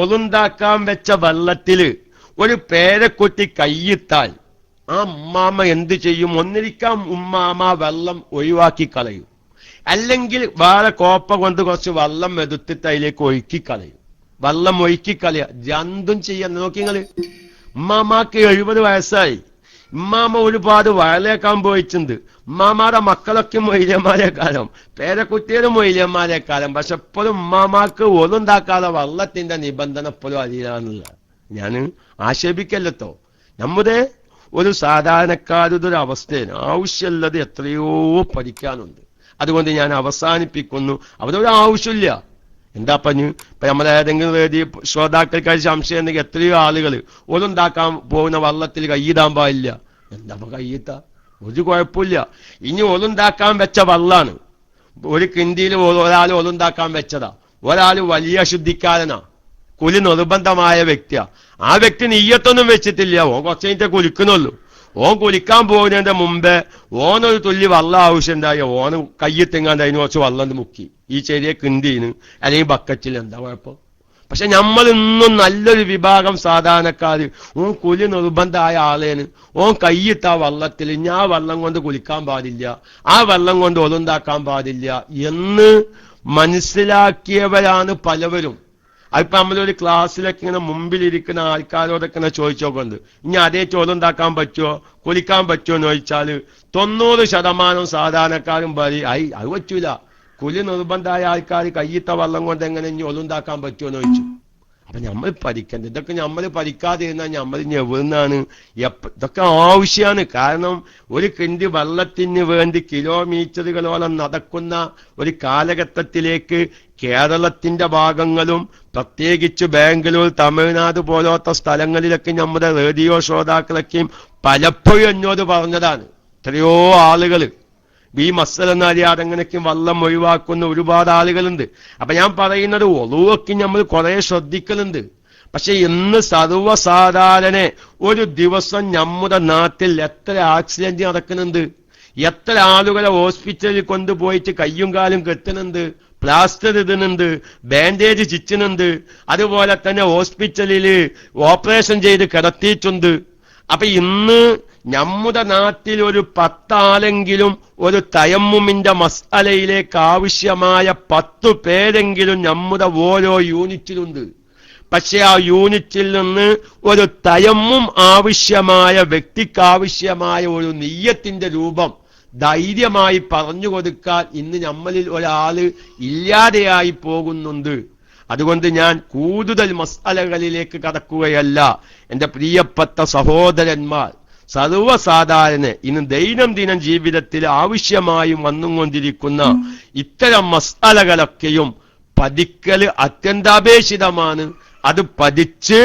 ഒളുണ്ടാക്കാൻ വെച്ച വെള്ളത്തില് ഒരു പേരക്കുട്ടി കയ്യിട്ടാൽ ആ ഉമ്മാമ എന്ത് ചെയ്യും? ഒന്നിരിക്കാം ഉമ്മാമ വെള്ളം ഒഴിവാക്കി കളയും, അല്ലെങ്കിൽ വേറെ കോപ്പ കൊണ്ട് കുറച്ച് വെള്ളം എടുത്തിട്ട് അതിലേക്ക് ഒഴുക്കിക്കളയും. വെള്ളം ഒഴുക്കിക്കളയ രണ്ടും ചെയ്യാൻ നോക്കിങ്ങള്. ഉമ്മാമാക്ക് 70 വയസ്സായി. ഉമ്മാമ ഒരുപാട് വയലേക്കാൻ പോയിട്ടുണ്ട്. ഉമ്മാമാരുടെ മക്കളൊക്കെ മൊയ്യന്മാരെക്കാലം, പേരക്കുട്ടികളും മൊയ്യന്മാരെക്കാലം. പക്ഷെ എപ്പോഴും ഉമ്മാമാക്ക് ഒന്നുണ്ടാക്കാതെ വെള്ളത്തിന്റെ നിബന്ധന എപ്പോഴും അറിയാനുള്ള. ഞാൻ ആക്ഷേപിക്കല്ലോ. നമ്മുടെ ഒരു സാധാരണക്കാരുടെ ഒരു അവസ്ഥയിൽ ആവശ്യമുള്ളത് എത്രയോ പഠിക്കാനുണ്ട്. അതുകൊണ്ട് ഞാൻ അവസാനിപ്പിക്കുന്നു. അവരൊരു ആവശ്യമില്ല. എന്താ പറഞ്ഞു ഇപ്പൊ നമ്മളേതെങ്കിലും വേദി ശ്രോതാക്കൾക്കായി സംശയം ഉണ്ടെങ്കിൽ എത്രയോ ആളുകൾ ഒന്നുണ്ടാക്കാൻ പോകുന്ന വള്ളത്തിൽ കൈയിടാൻ പാടില്ല. എന്താ കൈയിട്ട ഒരു കുഴപ്പമില്ല. ഇനി ഒന്നുണ്ടാക്കാൻ വെച്ച വള്ളാണ്. ഒരു കിണ്ടിയിൽ ഒരാൾ ഒന്നുണ്ടാക്കാൻ വെച്ചതാ. ഒരാൾ വലിയ ശുദ്ധിക്കാരനാ, കുലി നിർബന്ധമായ വ്യക്തിയാ. ആ വ്യക്തി നെയ്യത്തൊന്നും വെച്ചിട്ടില്ല. ഓൻ കുറച്ച് കഴിഞ്ഞിട്ട് കുലിക്കുന്നുള്ളൂ. ഓൻ കുലിക്കാൻ പോകുന്നതിന്റെ മുമ്പേ ഓനൊരു തുള്ളി വെള്ളം ആവശ്യമുണ്ടായി. ഓന് കയ്യെത്തിങ്ങാണ്ട് അതിന് കുറച്ച് വെള്ളം മുക്കി ഈ ചെറിയ കിണ്ടീന് അല്ലെങ്കിൽ ബക്കറ്റിൽ. എന്താ കുഴപ്പം? പക്ഷെ നമ്മൾ ഇന്നും നല്ലൊരു വിഭാഗം സാധാരണക്കാര് ഓൻ കുലി നിർബന്ധമായ ആളേന് ഓൻ കയ്യിട്ട വെള്ളത്തിൽ ഞാൻ വെള്ളം കൊണ്ട് കുലിക്കാൻ പാടില്ല, ആ വെള്ളം കൊണ്ട് ഒതുണ്ടാക്കാൻ പാടില്ല എന്ന് മനസ്സിലാക്കിയവരാണ് പലവരും. അതിപ്പോ നമ്മളൊരു ക്ലാസ്സിലൊക്കെ ഇങ്ങനെ മുമ്പിലിരിക്കുന്ന ആൾക്കാരോടൊക്കെ ഇങ്ങനെ ചോദിച്ചോക്കുണ്ട്, ഇനി അതേ ചോദ്യണ്ടാക്കാൻ പറ്റുമോ, കുലിക്കാൻ പറ്റുമോ എന്ന് ചോദിച്ചാല് 90% സാധാരണക്കാരും പറയും അത് പറ്റൂല, കുലി നിർബന്ധമായ ആൾക്കാർ കയ്യിത്ത വെള്ളം കൊണ്ട് എങ്ങനെ ഇനി ഒതുണ്ടാക്കാൻ പറ്റുമോ എന്ന് ചോദിച്ചു. അപ്പൊ നമ്മൾ പഠിക്കേണ്ടത് ഇതൊക്കെ നമ്മൾ പഠിക്കാതെ ഇരുന്നാൽ നമ്മൾ എവിടുന്നാണ് ഇതൊക്കെ ആവശ്യമാണ്. കാരണം ഒരു കിണ്ടി വെള്ളത്തിന് വേണ്ടി കിലോമീറ്ററുകളോളം നടക്കുന്ന ഒരു കാലഘട്ടത്തിലേക്ക് കേരളത്തിന്റെ ഭാഗങ്ങളും പ്രത്യേകിച്ച് ബാംഗ്ലൂർ, തമിഴ്നാട് പോലത്തെ സ്ഥലങ്ങളിലൊക്കെ നമ്മുടെ റേഡിയോ ശ്രോതാക്കളൊക്കെയും പലപ്പോഴും എന്നോട് പറഞ്ഞതാണ്. എത്രയോ ആളുകൾ ഈ മസലെന്നറിയാതെ അങ്ങനെയൊക്കെ വെള്ളം ഒഴിവാക്കുന്ന ഒരുപാട് ആളുകളുണ്ട്. അപ്പൊ ഞാൻ പറയുന്നത് ഒളുവൊക്കെ നമ്മൾ കുറെ ശ്രദ്ധിക്കലുണ്ട്. പക്ഷെ ഇന്ന് സർവ്വസാധാരണ ഒരു ദിവസം നമ്മുടെ നാട്ടിൽ എത്ര ആക്സിഡന്റ് നടക്കുന്നുണ്ട്, എത്ര ആളുകളെ ഹോസ്പിറ്റലിൽ കൊണ്ടുപോയിട്ട് കയ്യും കാലും കെട്ടുന്നുണ്ട്, പ്ലാസ്റ്റർ ഇടുന്നുണ്ട്, ബാൻഡേജ് ചുറ്റുന്നുണ്ട്, അതുപോലെ തന്നെ ഹോസ്പിറ്റലിൽ ഓപ്പറേഷൻ ചെയ്ത് കിടത്തിയിട്ടുണ്ട്. അപ്പൊ ഇന്ന് നമ്മുടെ നാട്ടിൽ ഒരു 10 ആളെങ്കിലും ഒരു തയമ്മുമിന്റെ മസ്അലയിലേക്ക് ആവശ്യമായ 10 പേരെങ്കിലും നമ്മുടെ ഓരോ യൂണിറ്റിലുണ്ട്. പക്ഷെ ആ യൂണിറ്റിൽ നിന്ന് ഒരു തയമ്മും ആവശ്യമായ വ്യക്തിക്കാവശ്യമായ ഒരു നിയ്യത്തിന്റെ രൂപം ധൈര്യമായി പറഞ്ഞു കൊടുക്കാൻ ഇന്ന് നമ്മളിൽ ഒരാള് ഇല്ലാതെയായി പോകുന്നുണ്ട്. അതുകൊണ്ട് ഞാൻ കൂടുതൽ മസ്അലകളിലേക്ക് കടക്കുകയല്ല. എന്റെ പ്രിയപ്പെട്ട സഹോദരന്മാർ, സർവ്വസാധാരണ ഇന്ന് ദൈനംദിന ജീവിതത്തിൽ ആവശ്യമായും വന്നുകൊണ്ടിരിക്കുന്ന ഇത്തരം മസ്അലകളൊക്കെയും പഠിക്കല് അത്യന്താപേക്ഷിതമാണ്. അത് പഠിച്ച്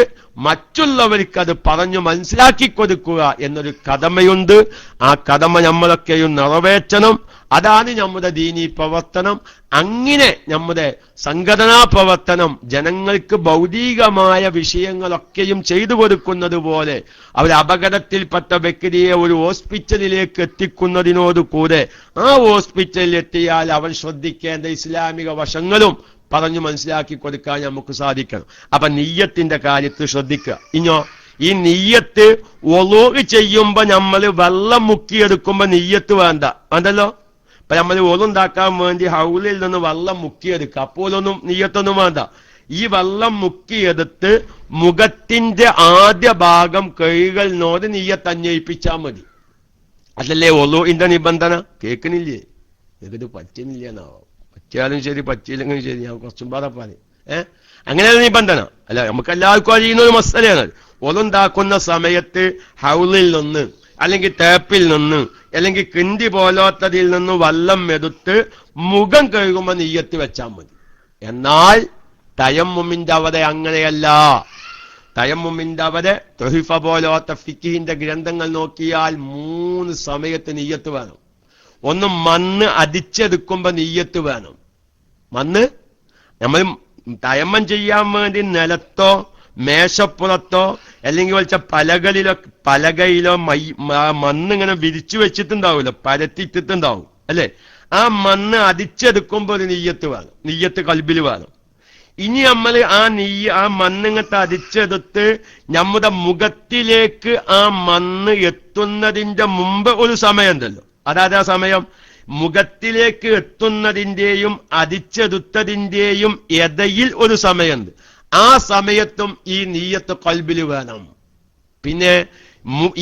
മറ്റുള്ളവർക്ക് അത് പറഞ്ഞു മനസ്സിലാക്കി കൊടുക്കുക എന്നൊരു കടമയുണ്ട്. ആ കടമ നമ്മളൊക്കെയും നിറവേറ്റണം. അതാണ് നമ്മുടെ ദീനീ പ്രവർത്തനം. അങ്ങനെ നമ്മുടെ സംഘടനാ പ്രവർത്തനം ജനങ്ങൾക്ക് ഭൗതികമായ വിഷയങ്ങളൊക്കെയും ചെയ്തു കൊടുക്കുന്നത് പോലെ അവർ അപകടത്തിൽപ്പെട്ട വ്യക്തിയെ ഒരു ഹോസ്പിറ്റലിലേക്ക് എത്തിക്കുന്നതിനോടുകൂടെ ആ ഹോസ്പിറ്റലിൽ എത്തിയാൽ അവൻ ശ്രദ്ധിക്കേണ്ട ഇസ്ലാമിക വശങ്ങളും പറഞ്ഞു മനസ്സിലാക്കി കൊടുക്കാൻ നമുക്ക് സാധിക്കണം. അപ്പൊ നിയ്യത്തിന്റെ കാര്യത്തിൽ ശ്രദ്ധിക്കുക. ഇഞ്ഞോ ഈ നിയ്യത്ത് വുളൂ ചെയ്യുമ്പോ നമ്മൾ വെള്ളം മുക്കിയെടുക്കുമ്പോ നിയ്യത്ത് വേണ്ടല്ലോ. അപ്പൊ നമ്മൾ ഒളുണ്ടാക്കാൻ വേണ്ടി ഹൗലിൽ നിന്ന് വെള്ളം മുക്കിയെടുക്കുക, അപ്പോഴൊന്നും നിയ്യത്തൊന്നും വേണ്ട. ഈ വെള്ളം മുക്കിയെടുത്ത് മുഖത്തിന്റെ ആദ്യ ഭാഗം കൈകളിനോട് നിയ്യത്ത് അന്വയിപ്പിച്ചാൽ മതി. അതല്ലേ വുളൂഇന്റെ നിബന്ധന. കേൾക്കണില്ലേ? ഇത് പറ്റുന്നില്ല എന്നാവോ? പറ്റിയാലും ശരി, പറ്റിയില്ലെങ്കിലും ശരി, ഞാൻ കുറച്ചും പാടെ പറയും. അങ്ങനെയാണ് നിബന്ധന. അല്ല, നമുക്ക് എല്ലാവർക്കും അറിയുന്ന ഒരു മസലയാണ്. ഒളുണ്ടാക്കുന്ന സമയത്ത് ഹൗലിൽ നിന്ന് അല്ലെങ്കിൽ ടേപ്പിൽ നിന്ന് അല്ലെങ്കിൽ കിണ്ടി പോലോത്തതിൽ നിന്ന് വെള്ളം എടുത്ത് മുഖം കഴുകുമ്പോൾ നിയ്യത്ത് വെച്ചാൽ മതി. എന്നാൽ തയമ്മുമിന്റെ അവിടെ അങ്ങനെയല്ല. തയമ്മുമിന്റെ അവിടെ തൊഹിഫ പോലോത്ത ഫിഖിന്റെ ഗ്രന്ഥങ്ങൾ നോക്കിയാൽ 3 സമയത്ത് നിയ്യത്ത് വേണം. ഒന്ന് മണ്ണ് അടിച്ചെടുക്കുമ്പോ നിയ്യത്ത് വേണം. മണ്ണ് നമ്മൾ തയമ്മം ചെയ്യാൻ വേണ്ടി നിലത്തോ മേശപ്പുറത്തോ അല്ലെങ്കിൽ വെച്ച പലകയിലോ മണ്ണിങ്ങനെ വിരിച്ചു വെച്ചിട്ടുണ്ടാവുമല്ലോ, പരത്തിയിട്ടുണ്ടാവും അല്ലെ. ആ മണ്ണ് അടിച്ചെടുക്കുമ്പോ ഒരു നിയ്യത്ത് വേണം, നിയ്യത്ത് കൽബിൽ വേണം. ഇനി നമ്മൾ ആ മണ്ണിങ്ങത്തെ അടിച്ചെടുത്ത് നമ്മുടെ മുഖത്തിലേക്ക് ആ മണ്ണ് എത്തുന്നതിന്റെ മുമ്പ് ഒരു സമയം ഉണ്ടല്ലോ. അതായത് ആ സമയം മുഖത്തിലേക്ക് എത്തുന്നതിന്റെയും അടിച്ചെടുത്തതിന്റെയും ഇടയിൽ ഒരു സമയമുണ്ട്. ആ സമയത്തും ഈ നിയ്യത്ത് കൽബിൽ വേണം. പിന്നെ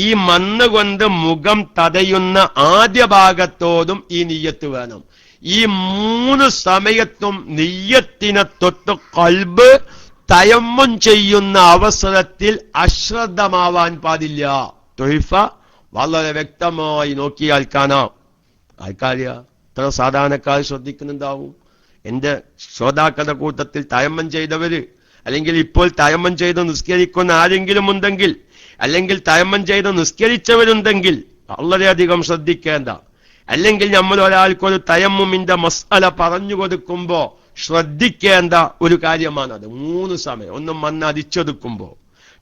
ഈ മണ്ണ് കൊണ്ട് മുഖം തടയുന്ന ആദ്യ ഭാഗത്തോടും ഈ നിയ്യത്ത് വേണം. ഈ 3 സമയത്തും നിയ്യത്തിനെ തൊട്ട് കൽബ് തയമ്മും ചെയ്യുന്ന അവസരത്തിൽ അശ്രദ്ധമാവാൻ പാടില്ല. തൊഹിഫ വളരെ വ്യക്തമായി നോക്കിയാൽ കാണാം. ആൾക്കാരിയാ ഇത്ര സാധാരണക്കാർ ശ്രദ്ധിക്കുന്നുണ്ടാവും. എന്റെ ശ്രോതാക്കളുടെ കൂട്ടത്തിൽ തയമ്മം ചെയ്തവര്, അല്ലെങ്കിൽ ഇപ്പോൾ തയമ്മം ചെയ്ത് നിസ്കരിക്കുന്ന ആരെങ്കിലും ഉണ്ടെങ്കിൽ, അല്ലെങ്കിൽ തയമ്മം ചെയ്ത് നിസ്കരിച്ചവരുണ്ടെങ്കിൽ വളരെയധികം ശ്രദ്ധിക്കേണ്ട. അല്ലെങ്കിൽ നമ്മൾ ഒരാൾക്കൊരു തയമ്മുമിന്റെ മസ്അല പറഞ്ഞു കൊടുക്കുമ്പോ ശ്രദ്ധിക്കേണ്ട ഒരു കാര്യമാണത്. 3 സമയം. ഒന്ന് മണ്ണ് അടിച്ചെടുക്കുമ്പോ,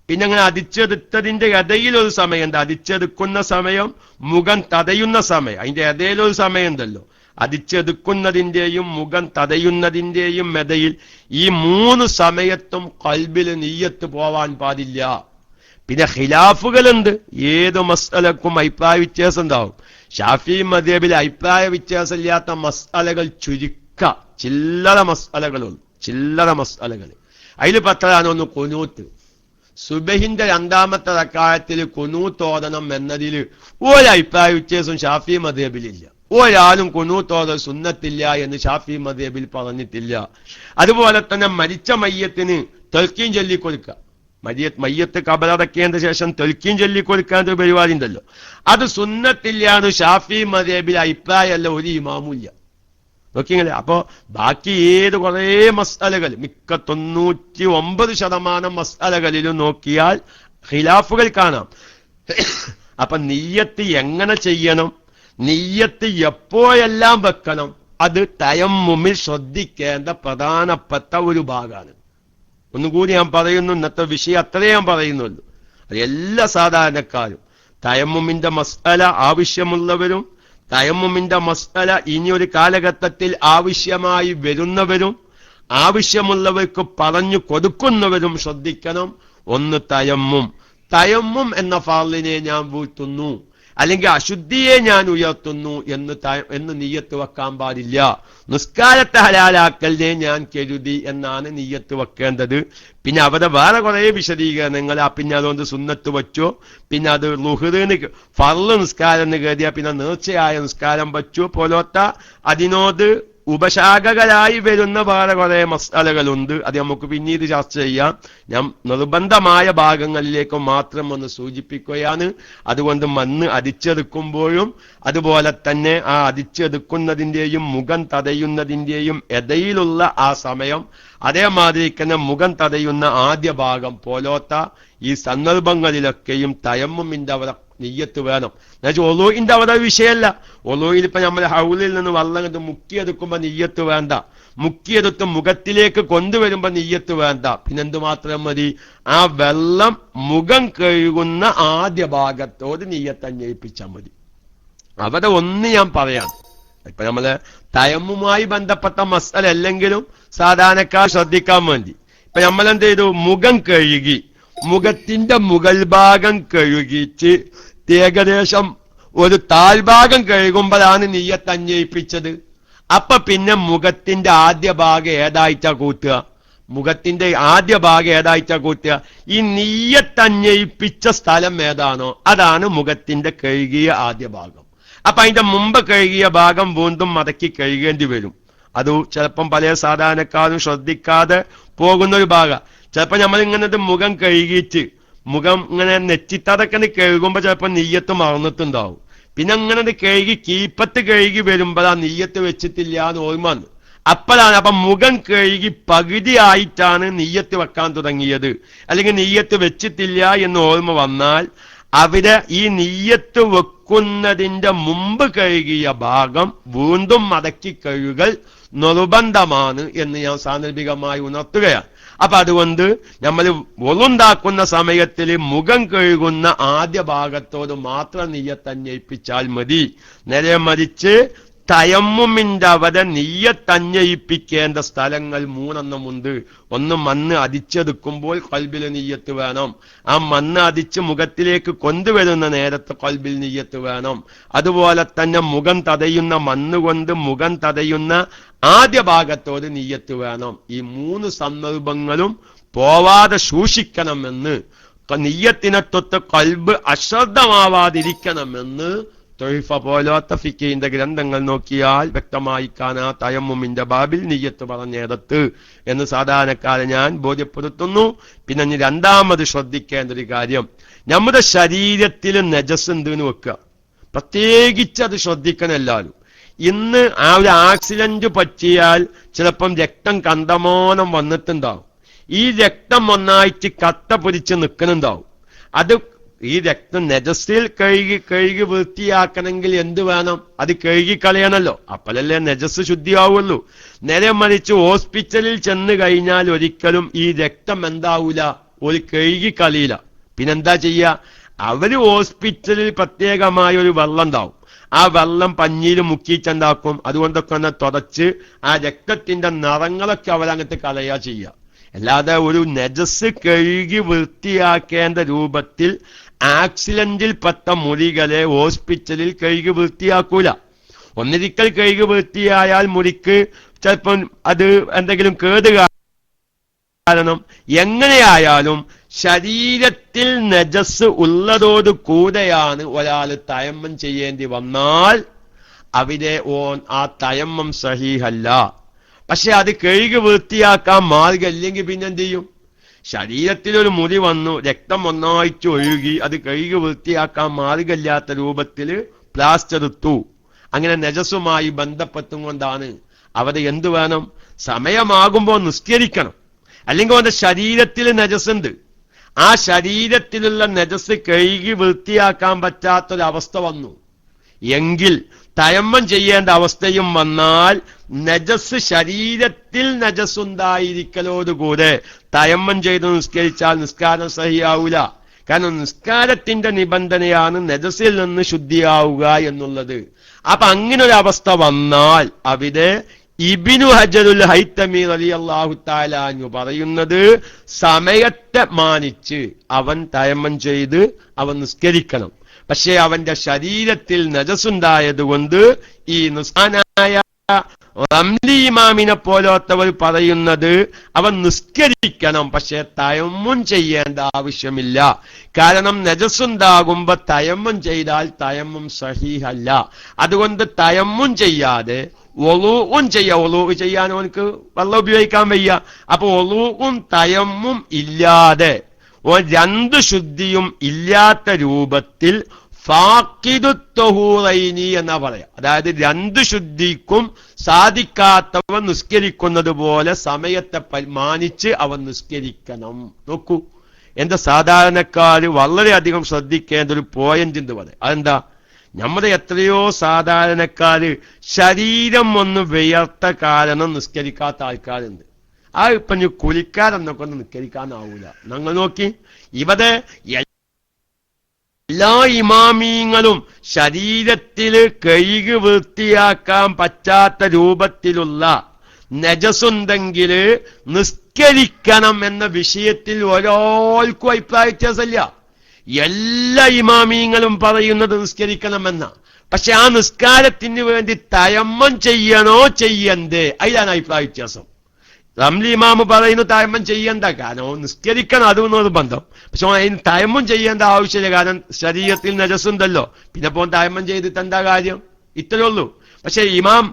പിന്നെ അങ്ങനെ അടിച്ചെടുത്തതിന്റെ ഇടയിൽ ഒരു സമയമുണ്ട്. അടിച്ചെടുക്കുന്ന സമയം, മുഖം തടയുന്ന സമയം, അതിന്റെ ഇടയിലൊരു സമയം ഉണ്ടല്ലോ. അടിച്ചെടുക്കുന്നതിന്റെയും മുഖം തടയുന്നതിന്റെയും ഇടയിൽ ഈ 3 സമയത്തും കൽബിൽ നിയ്യത്ത് പോവാൻ പാടില്ല. പിന്നെ ഖിലാഫുകളുണ്ട്. ഏത് മസ്അലക്കും അഭിപ്രായ വ്യത്യാസം ഉണ്ടാവും. ഷാഫി മദ്ഹബിൽ അഭിപ്രായ വ്യത്യാസമില്ലാത്ത മസ്അലകൾ ചുരുക്ക, ചില്ലറ മസ്അലകളുള്ളൂ. ചില്ലറ മസ്അലകൾ. അതിൽ പത്രമാണ് ഒന്ന് ഖുനൂത്ത്. സുബഹിന്റെ 2ാമത്തെ റക്അത്തിൽ ഖുനൂത്ത് ഓതണം എന്നതിൽ ഒരഭിപ്രായ വ്യത്യാസം ഷാഫി മദ്ഹബിലില്ല. ഒരാളും ഖുനൂത്ത് ഓതൽ സുന്നത്തില്ല എന്ന് ഷാഫി മദ്ഹബിൽ പറഞ്ഞിട്ടില്ല. അതുപോലെ തന്നെ മരിച്ച മയ്യത്തിന് തെൽക്കീൻ ചൊല്ലിക്കൊടുക്കുക. മയ്യത്ത് കബറടക്കിയതിന് ശേഷം തെൽക്കീൻ ചൊല്ലിക്കൊടുക്കാൻ ഒരു പരിപാടി ഉണ്ടല്ലോ, അത് സുന്നത്തില്ലാന്ന് ഷാഫി മദ്ഹബിൽ അഭിപ്രായമല്ല, ഒരു ഇമാമുല്ല. നോക്കിങ്ങളെ. അപ്പോ ബാക്കി ഏത് കുറേ മസ്അലകൾ, മിക്ക 99% മസ്അലകളിലും നോക്കിയാൽ ഖിലാഫുകൾ കാണാം. അപ്പൊ നിയ്യത്ത് എങ്ങനെ ചെയ്യണം, നിയ്യത്ത് എപ്പോഴെല്ലാം വെക്കണം, അത് തയമ്മുമിൽ ശ്രദ്ധിക്കേണ്ട പ്രധാനപ്പെട്ട ഒരു ഭാഗമാണ്. ഒന്നുകൂടി ഞാൻ പറയുന്നു, ഇന്നത്തെ വിഷയം അത്രേ ഞാൻ പറയുന്നുള്ളൂ. അത് എല്ലാ സാധാരണക്കാരും തയമ്മുമിന്റെ മസ്അല ആവശ്യമുള്ളവരും തയമ്മുമിന്റെ മസ്അല ഇനിയൊരു കാലഘട്ടത്തിൽ ആവശ്യമായി വരുന്നവരും ആവശ്യമുള്ളവർക്ക് പറഞ്ഞു കൊടുക്കുന്നവരും ശ്രദ്ധിക്കണം. ഒന്ന് തയമ്മും എന്ന ഫാളിനെ ഞാൻ വീഴ്ത്തുന്നു, അല്ലെങ്കിൽ അശുദ്ധിയെ ഞാൻ ഉയർത്തുന്നു എന്ന് നിയ്യത്ത് വെക്കാൻ പാടില്ല. നിസ്കാരത്തെ ഹലാലാക്കലിനെ ഞാൻ കരുതി എന്നാണ് നിയ്യത്ത് വെക്കേണ്ടത്. പിന്നെ അവിടെ വേറെ കുറെ വിശദീകരണങ്ങൾ, പിന്നെ അതുകൊണ്ട് സുന്നത്ത് വെച്ചോ, പിന്നെ അത് ളുഹ്റിന് ഫർള് നിസ്കാരം എന്ന് കരുതിയാ പിന്നെ നേർച്ചയായ നിസ്കാരം വെച്ചോ പോലത്തെ അതിനോട് ഉപശാഖകളായി വരുന്ന വേറെ കുറെ മസാലകളുണ്ട്. അത് നമുക്ക് പിന്നീട് ചർച്ച ചെയ്യാം. ഞാൻ നിർബന്ധമായ ഭാഗങ്ങളിലേക്ക് മാത്രം ഒന്ന് സൂചിപ്പിക്കുകയാണ്. അതുകൊണ്ട് മണ്ണ് അടിച്ചെടുക്കുമ്പോഴും അതുപോലെ തന്നെ ആ അടിച്ചെടുക്കുന്നതിന്റെയും മുഖം തടയുന്നതിന്റെയും ഇടയിലുള്ള ആ സമയം, അതേമാതിരി തന്നെ മുഖം തടയുന്ന ആദ്യ ഭാഗം പോലോത്ത ഈ സന്ദർഭങ്ങളിലൊക്കെയും തയമ്മുമിന്റെ അവിടെ നിയ്യത്ത് വേണം. എന്നുവെച്ചാൽ ഒളൂഇന്റെ അവിടെ വിഷയമല്ല. ഒളൂയിൽ ഇപ്പൊ നമ്മൾ ഹൗലിൽ നിന്ന് വെള്ളം കണ്ട് മുക്കിയെടുക്കുമ്പോ നിയ്യത്ത് വേണ്ട, മുക്കിയെടുത്ത് മുഖത്തിലേക്ക് കൊണ്ടുവരുമ്പോ നിയ്യത്ത് വേണ്ട. പിന്നെന്തു മാത്രം മതി, ആ വെള്ളം മുഖം കഴുകുന്ന ആദ്യ ഭാഗത്തോട് നിയ്യത്ത് അന്വയിപ്പിച്ചാൽ മതി. അവിടെ ഒന്ന് ഞാൻ പറയാം, ഇപ്പൊ നമ്മള് തയമ്മുമായി ബന്ധപ്പെട്ട മസ്അല അല്ലെങ്കിലും സാധാരണക്കാർ ശ്രദ്ധിക്കാൻ വേണ്ടി ഇപ്പൊ നമ്മളെന്ത് ചെയ്തു, മുഖം കഴുകി, മുഖത്തിന്റെ മുകൾ ഭാഗം കഴുകിച്ച് ഏകദേശം ഒരു താഴ്ഭാഗം കഴുകുമ്പോഴാണ് നിയ്യത്ത് അന്വയിപ്പിച്ചത്. അപ്പൊ പിന്നെ മുഖത്തിന്റെ ആദ്യ ഭാഗം ഏതായിട്ടാ കൂട്ടുക, മുഖത്തിന്റെ ആദ്യ ഭാഗം ഏതായിട്ടാ കൂട്ടുക, ഈ നിയ്യത്ത് അന്വയിപ്പിച്ച സ്ഥലം ഏതാണോ അതാണ് മുഖത്തിന്റെ കഴുകിയ ആദ്യ ഭാഗം. അപ്പൊ അതിന്റെ മുമ്പ് കഴുകിയ ഭാഗം വീണ്ടും മടക്കി കഴുകേണ്ടി വരും. അത് ചിലപ്പം പല സാധാരണക്കാരും ശ്രദ്ധിക്കാതെ പോകുന്ന ഒരു ഭാഗം. ചിലപ്പോ നമ്മളിങ്ങനെ മുഖം കഴുകിയിട്ട് മുഖം ഇങ്ങനെ നെറ്റിത്തതൊക്കെ കഴുകുമ്പോ ചിലപ്പോ നെയ്യത്ത് മറന്നിട്ടുണ്ടാവും. പിന്നെ അങ്ങനെ കഴുകി കീപ്പത്ത് കഴുകി വരുമ്പോൾ ആ നെയ്യത്ത് വെച്ചിട്ടില്ല എന്ന് ഓർമ്മ. അപ്പോഴാണ് അപ്പൊ മുഖം കഴുകി പകുതി ആയിട്ടാണ് നെയ്യത്ത് വെക്കാൻ തുടങ്ങിയത്, അല്ലെങ്കിൽ നെയ്യത്ത് വെച്ചിട്ടില്ല എന്ന് ഓർമ്മ വന്നാൽ അവിടെ ഈ നെയ്യത്ത് വെക്കുന്നതിന്റെ മുമ്പ് കഴുകിയ ഭാഗം വീണ്ടും മടക്കി കഴുകൽ നിർബന്ധമാണ് എന്ന് ഞാൻ സാന്ദർഭികമായി ഉണർത്തുകയാണ്. അപ്പൊ അതുകൊണ്ട് നമ്മൾ ഒളുണ്ടാക്കുന്ന സമയത്തിൽ മുഖം കഴുകുന്ന ആദ്യ ഭാഗത്തോട് മാത്രം നിയ്യത്ത് അന്വയിപ്പിച്ചാൽ മതി. നേരെ മറിച്ച് തയമ്മുമിന്റെ അവിടെ നിയ്യത്ത് അന്വയിപ്പിക്കേണ്ട സ്ഥലങ്ങൾ 3 ഉണ്ട്. ഒന്ന് മണ്ണ് അടിച്ചെടുക്കുമ്പോൾ ഖൽബിൽ നിയ്യത്ത് വേണം, ആ മണ്ണ് അടിച്ച് മുഖത്തിലേക്ക് കൊണ്ടുവരുന്ന നേരത്തെ ഖൽബിൽ നിയ്യത്ത് വേണം. അതുപോലെ തന്നെ മുഖം തടയുന്ന മണ്ണ് കൊണ്ട് മുഖം തടയുന്ന ആദ്യ ഭാഗത്തോട് നിയ്യത്ത് വേണം. ഈ 3 സന്ദർഭങ്ങളും പോവാതെ സൂക്ഷിക്കണമെന്ന്, നിയ്യത്തിനെ തൊട്ട് ഖൽബ് അശ്രദ്ധമാവാതിരിക്കണമെന്ന് തൊയ്ഫ പോലത്തെ ഫിഖിന്റെ ഗ്രന്ഥങ്ങൾ നോക്കിയാൽ വ്യക്തമായി കാണാം. തയമ്മുമിന്റെ ബാബിൽ നിയ്യത്ത് പറഞ്ഞിടത്ത് എന്ന് സാധാരണക്കാരെ ഞാൻ ബോധ്യപ്പെടുത്തുന്നു. പിന്നെ രണ്ടാമത് ശ്രദ്ധിക്കേണ്ട ഒരു കാര്യം, നമ്മുടെ ശരീരത്തിൽ നജസ് ഉണ്ടെന്ന് വെക്കുക, പ്രത്യേകിച്ച് അത് ശ്രദ്ധിക്കണം എല്ലാവരും. ഇന്ന് ആ ഒരു ആക്സിഡന്റ് പറ്റിയാൽ ചിലപ്പം രക്തം കണ്ടമാനം വന്നിട്ടുണ്ടാവും. ഈ രക്തം ഒന്നായിട്ട് കട്ട പൊരിച്ച് നിൽക്കുന്നുണ്ടാവും. അത് ഈ രക്തം നജസിൽ കഴുകി വൃത്തിയാക്കണമെങ്കിൽ എന്ത് വേണം, അത് കഴുകിക്കളയണല്ലോ, അപ്പോഴല്ലേ നജസ് ശുദ്ധിയാവുള്ളൂ. നേരെ മറിച്ച് ഹോസ്പിറ്റലിൽ ചെന്ന് കഴിഞ്ഞാൽ ഒരിക്കലും ഈ രക്തം എന്താവൂല, ഒരു കഴുകിക്കളിയില്ല. പിന്നെന്താ ചെയ്യുക, അവര് ഹോസ്പിറ്റലിൽ പ്രത്യേകമായ ഒരു വെള്ളം ഉണ്ടാവും, ആ വെള്ളം പഞ്ഞിയിൽ മുക്കിച്ചുണ്ടാക്കും. അതുകൊണ്ടൊക്കെ ഒന്ന് തുടച്ച് ആ രക്തത്തിന്റെ നിറങ്ങളൊക്കെ അവരങ്ങട്ട് കളയാ ചെയ്യുക. അല്ലാതെ ഒരു നജസ് കഴുകി വൃത്തിയാക്കേണ്ട രൂപത്തിൽ ആക്സിഡന്റിൽ പെട്ട മുറികളെ ഹോസ്പിറ്റലിൽ കഴുകി വൃത്തിയാക്കൂല. ഒന്നിരിക്കൽ കഴുകി വൃത്തിയായാൽ മുറിക്ക് ചിലപ്പം അത് എന്തെങ്കിലും കേട് കാരണം. എങ്ങനെയായാലും ശരീരത്തിൽ നജസ് ഉള്ളതോട് കൂടെയാണ് ഒരാൾ തയമ്മം ചെയ്യേണ്ടി വന്നാൽ അവിടെ ആ തയമ്മം സഹീഹല്ല. പക്ഷെ അത് കഴുകി വൃത്തിയാക്കാൻ മാർഗമില്ലെങ്കിൽ പിന്നെന്ത് ചെയ്യും? ശരീരത്തിലൊരു മുറി വന്നു, രക്തം ഒന്നായിട്ട് ഒഴുകി, അത് കഴുകി വൃത്തിയാക്കാൻ മാർഗമില്ലാത്ത രൂപത്തിൽ പ്ലാസ്റ്റർ ഇട്ടു. അങ്ങനെ നജസുമായി ബന്ധപ്പെട്ടും കൊണ്ടാണ് അവിടെ എന്തു വേണം? സമയമാകുമ്പോൾ നിസ്കരിക്കണം. അല്ലെങ്കിൽ അവന്റെ ശരീരത്തിൽ നജസുണ്ട്, ആ ശരീരത്തിലുള്ള നജസ് കഴുകി വൃത്തിയാക്കാൻ പറ്റാത്തൊരവസ്ഥ വന്നു എങ്കിൽ തയമ്മം ചെയ്യേണ്ട അവസ്ഥയും വന്നാൽ നജസ് ശരീരത്തിൽ നജസുണ്ടായിരിക്കലോടുകൂടെ തയമ്മം ചെയ്ത് നിസ്കരിച്ചാൽ നിസ്കാരം സഹിയാവൂല. കാരണം നിസ്കാരത്തിന്റെ നിബന്ധനയാണ് നജസിൽ നിന്ന് ശുദ്ധിയാവുക എന്നുള്ളത്. അപ്പൊ അങ്ങനെ ഒരു അവസ്ഥ വന്നാൽ അവിടെ ഇബ്നു ഹജറുൽ ഹൈതമി റളിയല്ലാഹു തആല അൻഹു പറയുന്നത് സമയത്തെ മാനിച്ച് അവൻ തയമ്മം ചെയ്ത് അവൻ നിസ്കരിക്കണം. പക്ഷേ അവന്റെ ശരീരത്തിൽ നജസുണ്ടായതുകൊണ്ട് ഈ നിസ്സാനായ റംലി ഇമാമിനെ പോലത്തവർ പറയുന്നത് അവൻ നിസ്കരിക്കണം, പക്ഷെ തയമ്മും ചെയ്യേണ്ട ആവശ്യമില്ല. കാരണം നജസുണ്ടാകുമ്പോ തയമ്മും ചെയ്താൽ തയമ്മും സഹീഹല്ല. അതുകൊണ്ട് തയമ്മും ചെയ്യാതെ ഒളൂഉം ഒളൂ ചെയ്യാൻ അവനക്ക് വെള്ളം ഉപയോഗിക്കാൻ വയ്യ. അപ്പൊ ഒളൂഉം തയമ്മും ഇല്ലാതെ രണ്ട് ശുദ്ധിയും ഇല്ലാത്ത രൂപത്തിൽ ഫാഖിദു തഹൂറൈനി എന്നാ പറയാ. അതായത് രണ്ട് ശുദ്ധിക്കും സാധിക്കാത്തവൻ നിസ്കരിക്കുന്നത് പോലെ സമയത്തെ മാനിച്ച് അവൻ നിസ്കരിക്കണം. നോക്കൂ, എന്റെ സാധാരണക്കാര് വളരെയധികം ശ്രദ്ധിക്കേണ്ട ഒരു പോയിന്റ് എന്ന് പറയാം. അതെന്താ? നമ്മുടെ എത്രയോ സാധാരണക്കാര് ശരീരം ഒന്ന് വിയർത്ത കാരണം നിസ്കരിക്കാത്ത ആൾക്കാരുണ്ട്. ആ ഇപ്പൊ കുലിക്കാരെന്നൊക്കെ ഒന്ന് നിസ്കരിക്കാനാവൂല. നിങ്ങൾ നോക്കി, ഇവിടെ എല്ലാ ഇമാമീങ്ങളും ശരീരത്തില് കഴുകി വൃത്തിയാക്കാൻ പറ്റാത്ത രൂപത്തിലുള്ള നജസുണ്ടെങ്കിൽ നിസ്കരിക്കണം എന്ന വിഷയത്തിൽ ഒരാൾക്കും അഭിപ്രായ വ്യത്യാസമില്ല. എല്ലാ ഇമാമീങ്ങളും പറയുന്നത് നിസ്കരിക്കണമെന്ന. പക്ഷെ ആ നിസ്കാരത്തിന് വേണ്ടി തയമ്മം ചെയ്യണോ ചെയ്യണ്ടേ, അതിലാണ് അഭിപ്രായ വ്യത്യാസം. റംലി ഇമാമ് പറയുന്നു തയമ്മം ചെയ്യണ്ട, കാരണം നിസ്കരിക്കണം, അതൊന്നും ബന്ധം. പക്ഷെ അതിന് തയമ്മം ചെയ്യേണ്ട ആവശ്യമില്ല, കാരണം ശരീരത്തിൽ നജസുണ്ടല്ലോ. പിന്നെ പോൻ തയമ്മം ചെയ്തിട്ട് എന്താ കാര്യം? ഇത്രയേ ഉള്ളൂ. പക്ഷെ ഇമാം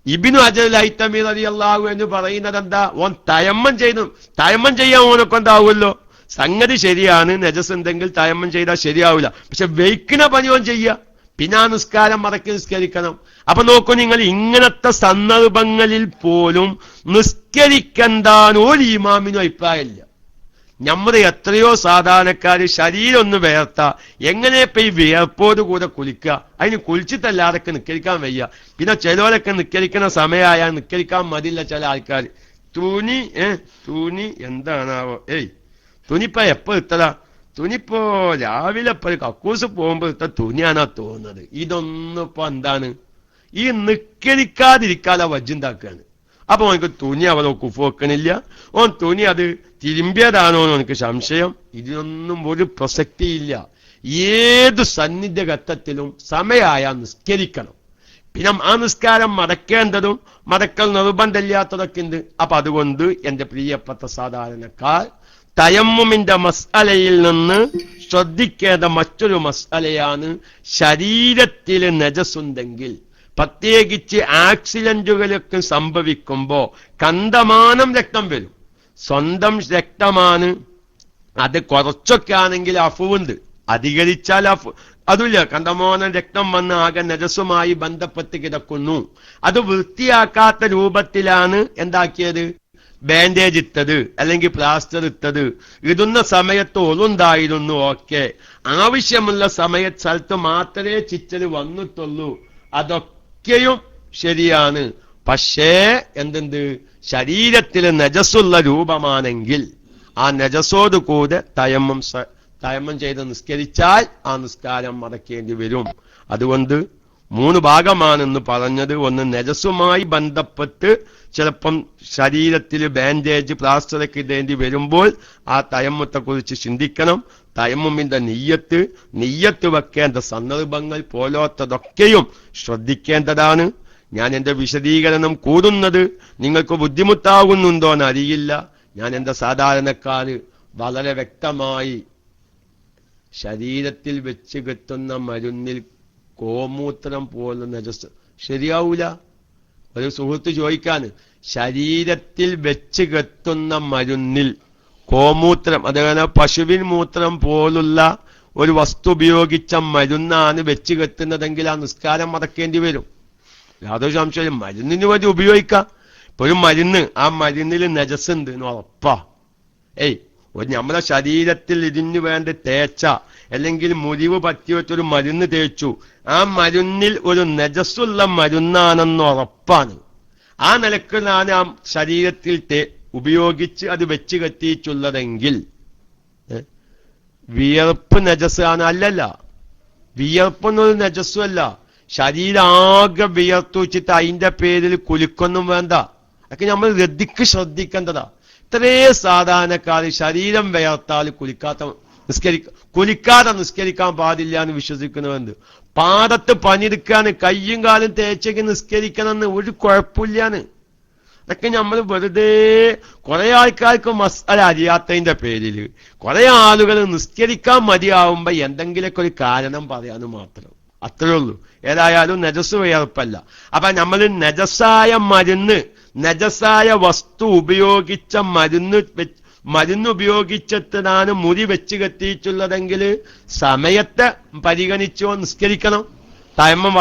ഇബ്നു ഹജറുൽ ഹൈതമി റളിയല്ലാഹു അൻഹു പറയുന്നത് എന്താ? ഓൻ തയമ്മം ചെയ്യാൻ ഓനൊക്കെ എന്താവുമല്ലോ. സംഗതി ശരിയാണ്, നജസ് ഉണ്ടെങ്കിൽ തയമ്മം ചെയ്താൽ ശരിയാവില്ല. പക്ഷെ വെയ്ക്കണ പണി ഓൻ ചെയ്യുക, പിന്നെ ആ നിസ്കാരം മടക്കി നിസ്കരിക്കണം. അപ്പൊ നോക്കൂ നിങ്ങൾ, ഇങ്ങനത്തെ സന്ദർഭങ്ങളിൽ പോലും നിസ്കരിക്കണ്ടാൻ ഒരു ഇമാമിനും അഭിപ്രായമില്ല. നമ്മുടെ എത്രയോ സാധാരണക്കാര് ശരീരം ഒന്ന് വേർത്ത എങ്ങനെ ഇപ്പൊ ഈ വിയർപ്പോട് കൂടെ കുളിക്കുക? അതിന് കുളിച്ചിട്ടല്ലാതൊക്കെ നിസ്കരിക്കാൻ വയ്യ. പിന്നെ ചിലവരൊക്കെ നിസ്കരിക്കുന്ന സമയമായാൽ നിസ്കരിക്കാൻ മതില്ല ചില ആൾക്കാർ. തുണി എന്താണാവോ, തുണിപ്പോ എപ്പോ ഇട്ടതാ? തുണിപ്പോ രാവിലെ ഇപ്പൊ കക്കൂസ് പോകുമ്പോ ഇട്ട തുണിയാണോ തോന്നുന്നത്? ഇതൊന്നും ഇപ്പൊ എന്താണ്? ഈ നിസ്കരിക്കാതിരിക്കാതെ വജ്ജുണ്ടാക്കുകയാണ്. അപ്പൊ ഓനക്ക് തുണി അവളോ കുഫ് വെക്കണില്ല, ഓൻ തുണി അത് തിരുമ്പിയതാണോ എന്ന് എനിക്ക് സംശയം. ഇതിനൊന്നും ഒരു പ്രസക്തിയില്ല. ഏത് സന്നിധ്യ ഘട്ടത്തിലും സമയമായാൽ നിസ്കരിക്കണം. പിന്നെ ആ നിസ്കാരം മടക്കേണ്ടതും മടക്കൽ നിർബന്ധമില്ലാത്തതൊക്കെ ഉണ്ട്. അപ്പൊ അതുകൊണ്ട് എന്റെ പ്രിയപ്പെട്ട സാധാരണക്കാർ തയമ്മുമിന്റെ മസ്അലയിൽ നിന്ന് ശ്രദ്ധിക്കേണ്ട മറ്റൊരു മസ്അലയാണ് ശരീരത്തിൽ നജസുണ്ടെങ്കിൽ, പ്രത്യേകിച്ച് ആക്സിഡന്റുകളൊക്കെ സംഭവിക്കുമ്പോ കണ്ടമാനം രക്തം വരും. സ്വന്തം രക്തമാണ്, അത് കുറച്ചൊക്കെ ആണെങ്കിൽ അഫുവുണ്ട്, അധികരിച്ചാൽ അതുമില്ല. കണ്ടമാനം രക്തം വന്ന് ആകെ നജസുമായി ബന്ധപ്പെട്ട് കിടക്കുന്നു. അത് വൃത്തിയാക്കാത്ത രൂപത്തിലാണ് എന്താക്കിയത്? ബാൻഡേജ് ഇട്ടത് അല്ലെങ്കിൽ പ്ലാസ്റ്റർ ഇട്ടത്. ഇടുന്ന സമയത്ത് ഒളുണ്ടായിരുന്നു, ഓക്കെ. ആവശ്യമുള്ള സ്ഥലത്ത് മാത്രമേ ചിറ്റൽ വന്നിട്ടുള്ളൂ, അതൊക്കെയും ശരിയാണ്. പക്ഷേ എന്തെന്ത്? ശരീരത്തിൽ നജസുള്ള രൂപമാണെങ്കിൽ ആ നജസോട് കൂടെ തയമ്മം ചെയ്ത് നിസ്കരിച്ചാൽ ആ നിസ്കാരം മടക്കേണ്ടി വരും. അതുകൊണ്ട് 3 ഭാഗമാണെന്ന് പറഞ്ഞത്. ഒന്ന്, നജസുമായി ബന്ധപ്പെട്ട് ചിലപ്പം ശരീരത്തിൽ ബാൻഡേജ് പ്ലാസ്റ്ററൊക്കെ ഇടേണ്ടി വരുമ്പോൾ ആ തയമ്മത്തെക്കുറിച്ച് ചിന്തിക്കണം. തയമ്മുമിന്റെ നിയ്യത്ത് വെക്കേണ്ട സന്ദർഭങ്ങൾ പോലത്തതൊക്കെയും ശ്രദ്ധിക്കേണ്ടതാണ്. ഞാൻ എന്റെ വിശദീകരണം കൂടുന്നത് നിങ്ങൾക്ക് ബുദ്ധിമുട്ടാകുന്നുണ്ടോന്ന് അറിയില്ല. ഞാൻ എന്റെ സാധാരണക്കാര് വളരെ വ്യക്തമായി ശരീരത്തിൽ വെച്ച് കെട്ടുന്ന മരുന്നിൽ ഗോമൂത്രം പോലെ നജസ് ശരിയാവൂല. ഒരു സുഹൃത്ത് ചോദിക്കാന്, ശരീരത്തിൽ വെച്ച് കെട്ടുന്ന മരുന്നിൽ കോമൂത്രം, അതേപോലെ പശുവിൻ മൂത്രം പോലുള്ള ഒരു വസ്തു ഉപയോഗിച്ച മരുന്നാണ് വെച്ച് കെട്ടുന്നതെങ്കിൽ ആ നിസ്കാരം മടക്കേണ്ടി വരും. യാതൊരു സംശയം. മരുന്നിന് വേണ്ടി ഉപയോഗിക്കാം. ഇപ്പൊ ഒരു മരുന്ന്, ആ മരുന്നിൽ നജസുണ്ട് എന്ന് ഉറപ്പാ. നമ്മുടെ ശരീരത്തിൽ ഇതിന് വേണ്ടി തേച്ച അല്ലെങ്കിൽ മുറിവ് പറ്റി വെച്ചൊരു മരുന്ന് തേച്ചു, ആ മരുന്നിൽ ഒരു നജസുള്ള മരുന്നാണെന്ന് ഉറപ്പാണ്. ആ നിലക്കാണ് ആ ശരീരത്തിൽ ഉപയോഗിച്ച് അത് വെച്ച് കെട്ടിയിട്ടുള്ളതെങ്കിൽ വിയർപ്പ് നജസ് ആണ്. അല്ലല്ല, വിയർപ്പൊന്നൊരു നജസ്സും അല്ല. ശരീരാകെ വിയർത്തു വെച്ചിട്ട് അതിന്റെ പേരിൽ കുലുക്കൊന്നും വേണ്ട. അതൊക്കെ നമ്മൾ ശ്രദ്ധിക്കേണ്ടതാ. ഇത്രേ സാധാരണക്കാർ ശരീരം വിയർത്താൽ കുലിക്കാതെ നിസ്കരിക്കാൻ പാടില്ല എന്ന് വിശ്വസിക്കുന്നവരുണ്ട്. പാദത്ത് പണിയെടുക്കാന് കയ്യും കാലും തേച്ചേക്ക് നിസ്കരിക്കണമെന്ന് ഒരു കുഴപ്പമില്ലാന്ന്. അതൊക്കെ നമ്മൾ വെറുതെ കുറെ ആൾക്കാർക്ക് മസ്അല അറിയാത്തതിന്റെ പേരിൽ കുറെ ആളുകൾ നിസ്കരിക്കാൻ മതിയാവുമ്പോ എന്തെങ്കിലുമൊക്കെ ഒരു കാരണം പറയാന്ന് മാത്രം, അത്രേ ഉള്ളൂ. ഏതായാലും നജസ് വിയർപ്പല്ല. അപ്പൊ നമ്മൾ നജസായ മരുന്ന്, നജസായ വസ്തു ഉപയോഗിച്ച മരുന്ന് ഉപയോഗിച്ചിട്ടാണ് മുറി വെച്ച് കെട്ടിയിട്ടുള്ളതെങ്കിൽ സമയത്തെ പരിഗണിച്ചോ നിസ്കരിക്കണം. തയമ്മം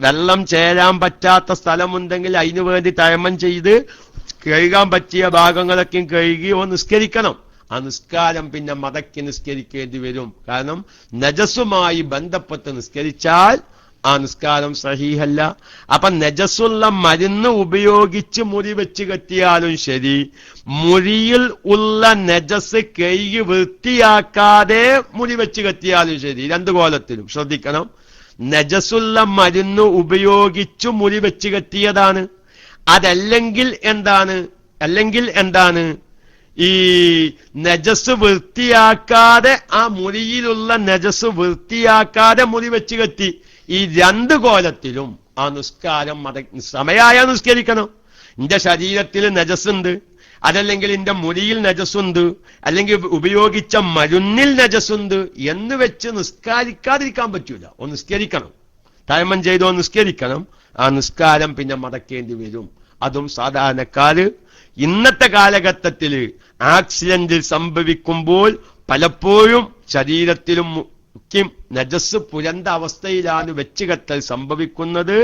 വെള്ളം ചേരാൻ പറ്റാത്ത സ്ഥലമുണ്ടെങ്കിൽ അതിനു വേണ്ടി തയമ്മം ചെയ്ത് കഴുകാൻ പറ്റിയ ഭാഗങ്ങളൊക്കെ കഴുകിയോ നിസ്കരിക്കണം. ആ നിസ്കാരം പിന്നെ മടക്കി നിസ്കരിക്കേണ്ടി വരും. കാരണം നജസുമായി ബന്ധപ്പെട്ട് നിസ്കരിച്ചാൽ ആ നിസ്കാരം സഹീഹല്ല. അപ്പൊ നജസുള്ള മരുന്ന് ഉപയോഗിച്ച് മുറി വെച്ച് കെട്ടിയാലും ശരി, മുറിയിൽ ഉള്ള നജസ് കഴുകി വൃത്തിയാക്കാതെ മുറി വെച്ച് കെട്ടിയാലും ശരി, രണ്ടു കോലത്തിലും ശ്രദ്ധിക്കണം. നജസുള്ള മരുന്ന് ഉപയോഗിച്ചു മുറി വെച്ച് കെട്ടിയതാണ്. അതല്ലെങ്കിൽ എന്താണ്, ഈ നജസ് വൃത്തിയാക്കാതെ, ആ മുറിയിലുള്ള നജസ് വൃത്തിയാക്കാതെ മുറി വെച്ച് കെട്ടി. ഈ രണ്ടു കോലത്തിലും ആ നിസ്കാരം സമയായ നിസ്കരിക്കണം. എന്റെ ശരീരത്തിൽ നജസുണ്ട്, അതല്ലെങ്കിൽ എന്റെ മുറിയിൽ നജസുണ്ട്, അല്ലെങ്കിൽ ഉപയോഗിച്ച മരുന്നിൽ നജസുണ്ട് എന്ന് വെച്ച് നിസ്കരിക്കാതിരിക്കാൻ പറ്റൂല. ഒന്ന് നിസ്കരിക്കണം, തയമ്മം ചെയ്തോ നിസ്കരിക്കണം. ആ നിസ്കാരം പിന്നെ മടക്കേണ്ടി വരും. അതും സാധാരണക്കാര് ഇന്നത്തെ കാലഘട്ടത്തിൽ ആക്സിഡന്റിൽ സംഭവിക്കുമ്പോൾ പലപ്പോഴും ശരീരത്തിലും നജസ് പുരണ്ട അവസ്ഥയിലാണ് വെച്ചുകെട്ടൽ സംഭവിക്കുന്നത്.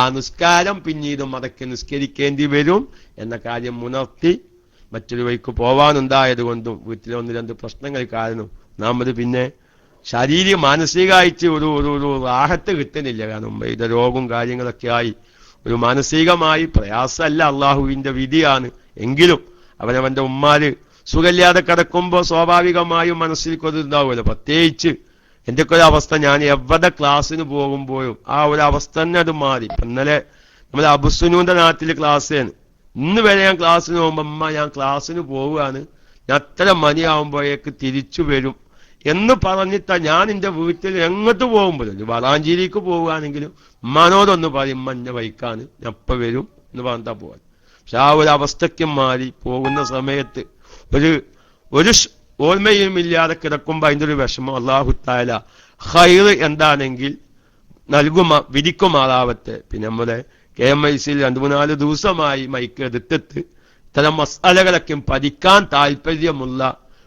ആ നിസ്കാരം പിന്നീട് മടക്കി നിസ്കരിക്കേണ്ടി വരും എന്ന കാര്യം ഉണർത്തി മറ്റൊരു വഴിക്ക് പോവാനുണ്ടായത് കൊണ്ടും വീട്ടിലെ ഒന്ന് രണ്ട് പ്രശ്നങ്ങൾ കാരണം നാം പിന്നെ മാനസികമായിട്ട് ഒരു റാഹത്ത് കിട്ടുന്നില്ല. കാരണം ഇത് രോഗവും കാര്യങ്ങളൊക്കെ ആയി ഒരു മാനസികമായി പ്രയാസമല്ല, അള്ളാഹുവിന്റെ വിധിയാണ്. എങ്കിലും അവനവന്റെ ഉമ്മാര് സുഖമില്ലാതെ കിടക്കുമ്പോൾ സ്വാഭാവികമായും മനസ്സിൽ കൊതുണ്ടാവുമല്ലോ. പ്രത്യേകിച്ച് എന്റെയൊക്കെ ഒരു അവസ്ഥ, ഞാൻ എവിടെ ക്ലാസ്സിന് പോകുമ്പോഴും ആ ഒരു അവസ്ഥ തന്നെ അത് മാറി. ഇന്നലെ നമ്മുടെ അബുസുനൂന്റെ നാട്ടില് ക്ലാസ്സാണ്. ഇന്ന് വരെ ഞാൻ ക്ലാസ്സിന് പോകുമ്പോ അമ്മ ഞാൻ ക്ലാസ്സിന് പോവുകയാണ്, ഞാൻ അത്ര മണിയാവുമ്പോഴേക്ക് തിരിച്ചു വരും എന്ന് പറഞ്ഞിട്ടാ ഞാൻ എന്റെ വീട്ടിൽ എങ്ങോട്ട് പോകുമ്പോഴും, വളാഞ്ചേരിക്ക് പോവുകയാണെങ്കിലും ഉമ്മാനോടൊന്ന് പറയും എന്റെ ബൈക്കാണ് ഞാൻ എപ്പ വരും എന്ന് പറഞ്ഞാ പോവാൻ. പക്ഷെ ആ ഒരു അവസ്ഥയ്ക്ക് മാറി പോകുന്ന സമയത്ത് ഒരു ഓർമ്മയും ഇല്ലാതെ കിടക്കുമ്പോ അതിന്റെ ഒരു വിഷമം അല്ലാഹു തആല ഖൈർ എന്താണെങ്കിൽ വിധിക്കുമാറാവട്ടെ. പിന്നെ നമ്മുടെ KMIC 2-3 ദിവസമായി മൈക്ക് എടുത്തിട്ട് ഇത്തരം മസാലകളൊക്കെ പഠിക്കാൻ താല്പര്യമുള്ള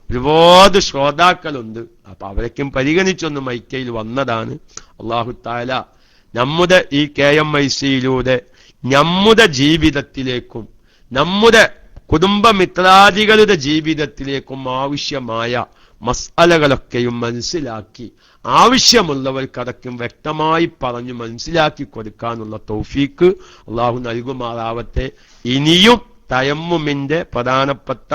ഒരുപാട് ശ്രോതാക്കളുണ്ട്. അപ്പൊ അവരൊക്കെ പരിഗണിച്ചൊന്ന് മൈക്കയിൽ വന്നതാണ്. അല്ലാഹു തആല നമ്മുടെ ഈ KMIC നമ്മുടെ ജീവിതത്തിലേക്കും നമ്മുടെ കുടുംബമിത്രാദികളുടെ ജീവിതത്തിലേക്കും ആവശ്യമായ മസ്അലകളൊക്കെയും മനസ്സിലാക്കി ആവശ്യമുള്ളവർക്കടക്കം വ്യക്തമായി പറഞ്ഞു മനസ്സിലാക്കി കൊടുക്കാനുള്ള തൗഫീക്ക് അള്ളാഹു നൽകുമാറാവട്ടെ. ഇനിയും തയമ്മുമിന്റെ പ്രധാനപ്പെട്ട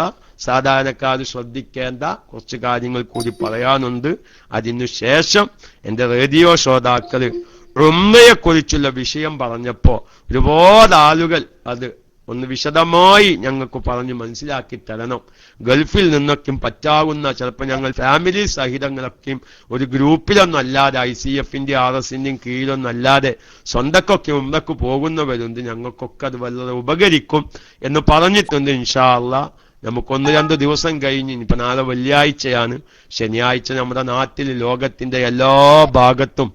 സാധാരണക്കാർ ശ്രദ്ധിക്കേണ്ട കുറച്ച് കാര്യങ്ങൾ കൂടി പറയാനുണ്ട്. അതിനുശേഷം എന്റെ റേഡിയോ ശ്രോതാക്കള് ഉംറയെക്കുറിച്ചുള്ള വിഷയം പറഞ്ഞപ്പോ ഒരുപാട് ആളുകൾ അത് ഒന്ന് വിശദമായി ഞങ്ങൾക്ക് പറഞ്ഞു മനസ്സിലാക്കി തരണം. ഗൾഫിൽ നിന്നൊക്കെയും പറ്റാവുന്ന ചിലപ്പോൾ ഞങ്ങൾ ഫാമിലി സഹിതങ്ങളൊക്കെയും ഒരു ഗ്രൂപ്പിലൊന്നും അല്ലാതെ ICF-ന്റെ RS-ന്റെയും കീഴിലൊന്നും അല്ലാതെ സ്വന്തക്കൊക്കെ ഉംറക്ക് പോകുന്നവരുണ്ട്. ഞങ്ങൾക്കൊക്കെ അത് വളരെ ഉപകരിക്കും എന്ന് പറഞ്ഞിട്ടുണ്ട്. ഇൻഷാ അല്ലാഹ് നമുക്ക് 1-2 ദിവസം കഴിഞ്ഞ്, ഇനിയിപ്പോ നാളെ വെള്ളിയാഴ്ചയാണ്, ശനിയാഴ്ച നമ്മുടെ നാട്ടിൽ ലോകത്തിന്റെ എല്ലാ ഭാഗത്തും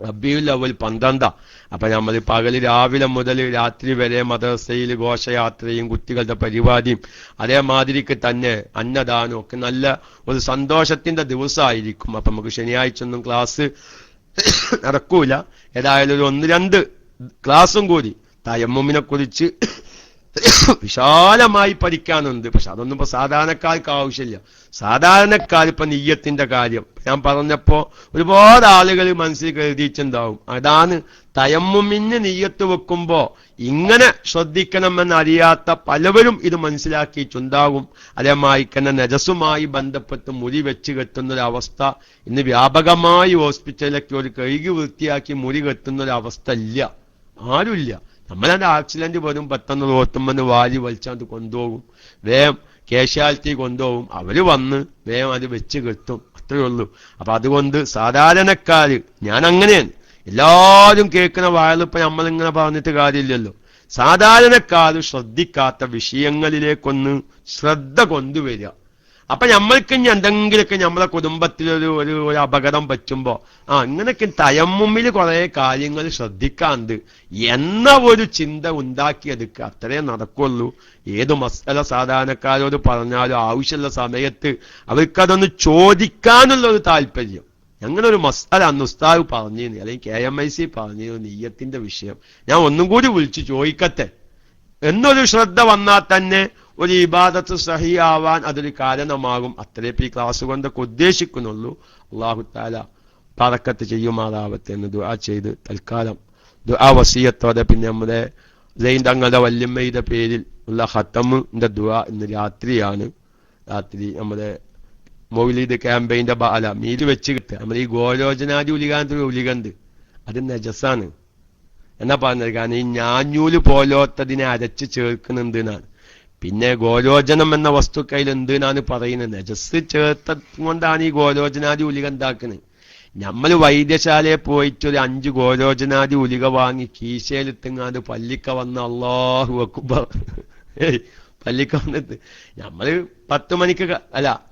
റബീഉൽ അവ്വൽ 12. അപ്പൊ നമ്മൾ പകല് രാവിലെ മുതൽ രാത്രി വരെ മദ്രസയിൽ ഘോഷയാത്രയും കുട്ടികളുടെ പരിപാടിയും അതേമാതിരിക്ക് തന്നെ അന്നദാനവും ഒക്കെ നല്ല ഒരു സന്തോഷത്തിന്റെ ദിവസമായിരിക്കും. അപ്പൊ നമുക്ക് ശനിയാഴ്ച ഒന്നും ക്ലാസ് നടക്കൂല. ഏതായാലും ഒരു 1-2 ക്ലാസ്സും കൂടി തയമ്മുമിനെ കുറിച്ച് വിശാലമായി പഠിക്കാനുണ്ട്. പക്ഷെ അതൊന്നും ഇപ്പൊ സാധാരണക്കാർക്ക് ആവശ്യമില്ല. സാധാരണക്കാർ ഇപ്പൊ നിയ്യത്തിന്റെ കാര്യം ഞാൻ പറഞ്ഞപ്പോ ഒരുപാട് ആളുകൾ മനസ്സിൽ കരുതിയിട്ടുണ്ടാവും. അതാണ് തയമ്മുമിന് നിയ്യത്ത് വെക്കുമ്പോ ഇങ്ങനെ ശ്രദ്ധിക്കണമെന്ന് അറിയാത്ത പലവരും ഇത് മനസ്സിലാക്കിയിട്ടുണ്ടാകും. അതേമായി തന്നെ നജസുമായി ബന്ധപ്പെട്ട് മുറി വെച്ച് കെട്ടുന്നൊരവസ്ഥ ഇന്ന് വ്യാപകമായി ഹോസ്പിറ്റലിലൊക്കെ ഒരു കഴുകി വൃത്തിയാക്കി മുറി കെട്ടുന്നൊരവസ്ഥ ഇല്ല, ആരുമില്ല. നമ്മളതിന്റെ ആക്സിഡന്റ് വരും, പെട്ടെന്ന് റോത്തുമെന്ന് വാരി വലിച്ചാണ്ട് കൊണ്ടുപോകും, വേഗം കേഷ്യാലിറ്റി കൊണ്ടുപോകും, അവര് വന്ന് വേഗം അത് വെച്ച് കെട്ടും, അത്രയേ ഉള്ളൂ. അപ്പൊ അതുകൊണ്ട് സാധാരണക്കാര്, ഞാൻ അങ്ങനെയാണ്, എല്ലാവരും കേൾക്കുന്ന വായലിപ്പ നമ്മളിങ്ങനെ പറഞ്ഞിട്ട് കാര്യമില്ലല്ലോ. സാധാരണക്കാര് ശ്രദ്ധിക്കാത്ത വിഷയങ്ങളിലേക്കൊന്ന് ശ്രദ്ധ കൊണ്ടുവരിക. അപ്പൊ നമ്മൾക്ക് ഇനി എന്തെങ്കിലുമൊക്കെ നമ്മളെ കുടുംബത്തിലൊരു ഒരു അപകടം പറ്റുമ്പോ ഇങ്ങനൊക്കെ തയമ്മുമ്മിൽ കുറെ കാര്യങ്ങൾ ശ്രദ്ധിക്കാണ്ട് എന്ന ഒരു ചിന്ത ഉണ്ടാക്കിയെടുക്കുക, അത്രേ നടക്കുള്ളൂ. ഏത് മസല സാധാരണക്കാരോട് പറഞ്ഞാലും ആവശ്യമുള്ള സമയത്ത് അവർക്കതൊന്ന് ചോദിക്കാനുള്ള ഒരു താല്പര്യം. ഞങ്ങളൊരു മസല അന്ന് ഉസ്താദ് പറഞ്ഞിരുന്നു, അല്ലെങ്കിൽ KMIC പറഞ്ഞിരുന്നു, നിയ്യത്തിന്റെ വിഷയം ഞാൻ ഒന്നും കൂടി വിളിച്ചു ചോദിക്കട്ടെ എന്നൊരു ശ്രദ്ധ വന്നാൽ തന്നെ ഒരു ഇബാദത്ത് സഹിയാവാൻ അതൊരു കാരണമാകും. അത്രേ ഈ ക്ലാസ് കൊണ്ടൊക്കെ ഉദ്ദേശിക്കുന്നുള്ളൂ. അല്ലാഹു തആല ബറക്കത്ത് ചെയ്യുമാറാവട്ടെ എന്ന് ദുആ ചെയ്ത് തൽക്കാലം ദുആ വസിയത്തോടെ പിന്നെ നമ്മുടെ സൈൻ തങ്ങളുടെ വല്യമ്മയുടെ പേരിൽ ഉള്ള ഖത്തമിന്റെ ദുആ ഇന്ന് രാത്രിയാണ്. രാത്രി നമ്മുടെ മൗലിദ് ക്യാമ്പയിന്റെ മീര് വെച്ച് കിട്ടുക. നമ്മൾ ഈ ഗോലോചനാദി ഉലികാന്തൊരു ഉലികണ്ട് അത് നജസാണ് എന്നാ പറഞ്ഞത്. കാരണം ഈ ഞാഞ്ഞൂല് പോലോത്തതിനെ അരച്ച് ചേർക്കുന്നുണ്ട് എന്നാണ്. പിന്നെ ഗോലോചനം എന്ന വസ്തുക്കയിൽ എന്തിനാണ് പറയുന്നത്? നജസ് ചേർത്ത കൊണ്ടാണ് ഈ ഗോലോചനാദി ഉലിക ഉണ്ടാക്കുന്നത്. നമ്മൾ വൈദ്യശാലയിൽ പോയിട്ട് ഒരു 5 ഗോലോചനാദി ഉലിക വാങ്ങി കീശയിലിട്ടെങ്ങാണ്ട് പല്ലിക്ക വന്ന അല്ലാഹു അക്ബർ പല്ലിക്ക വന്നിട്ട് നമ്മള് 10 മണിക്ക്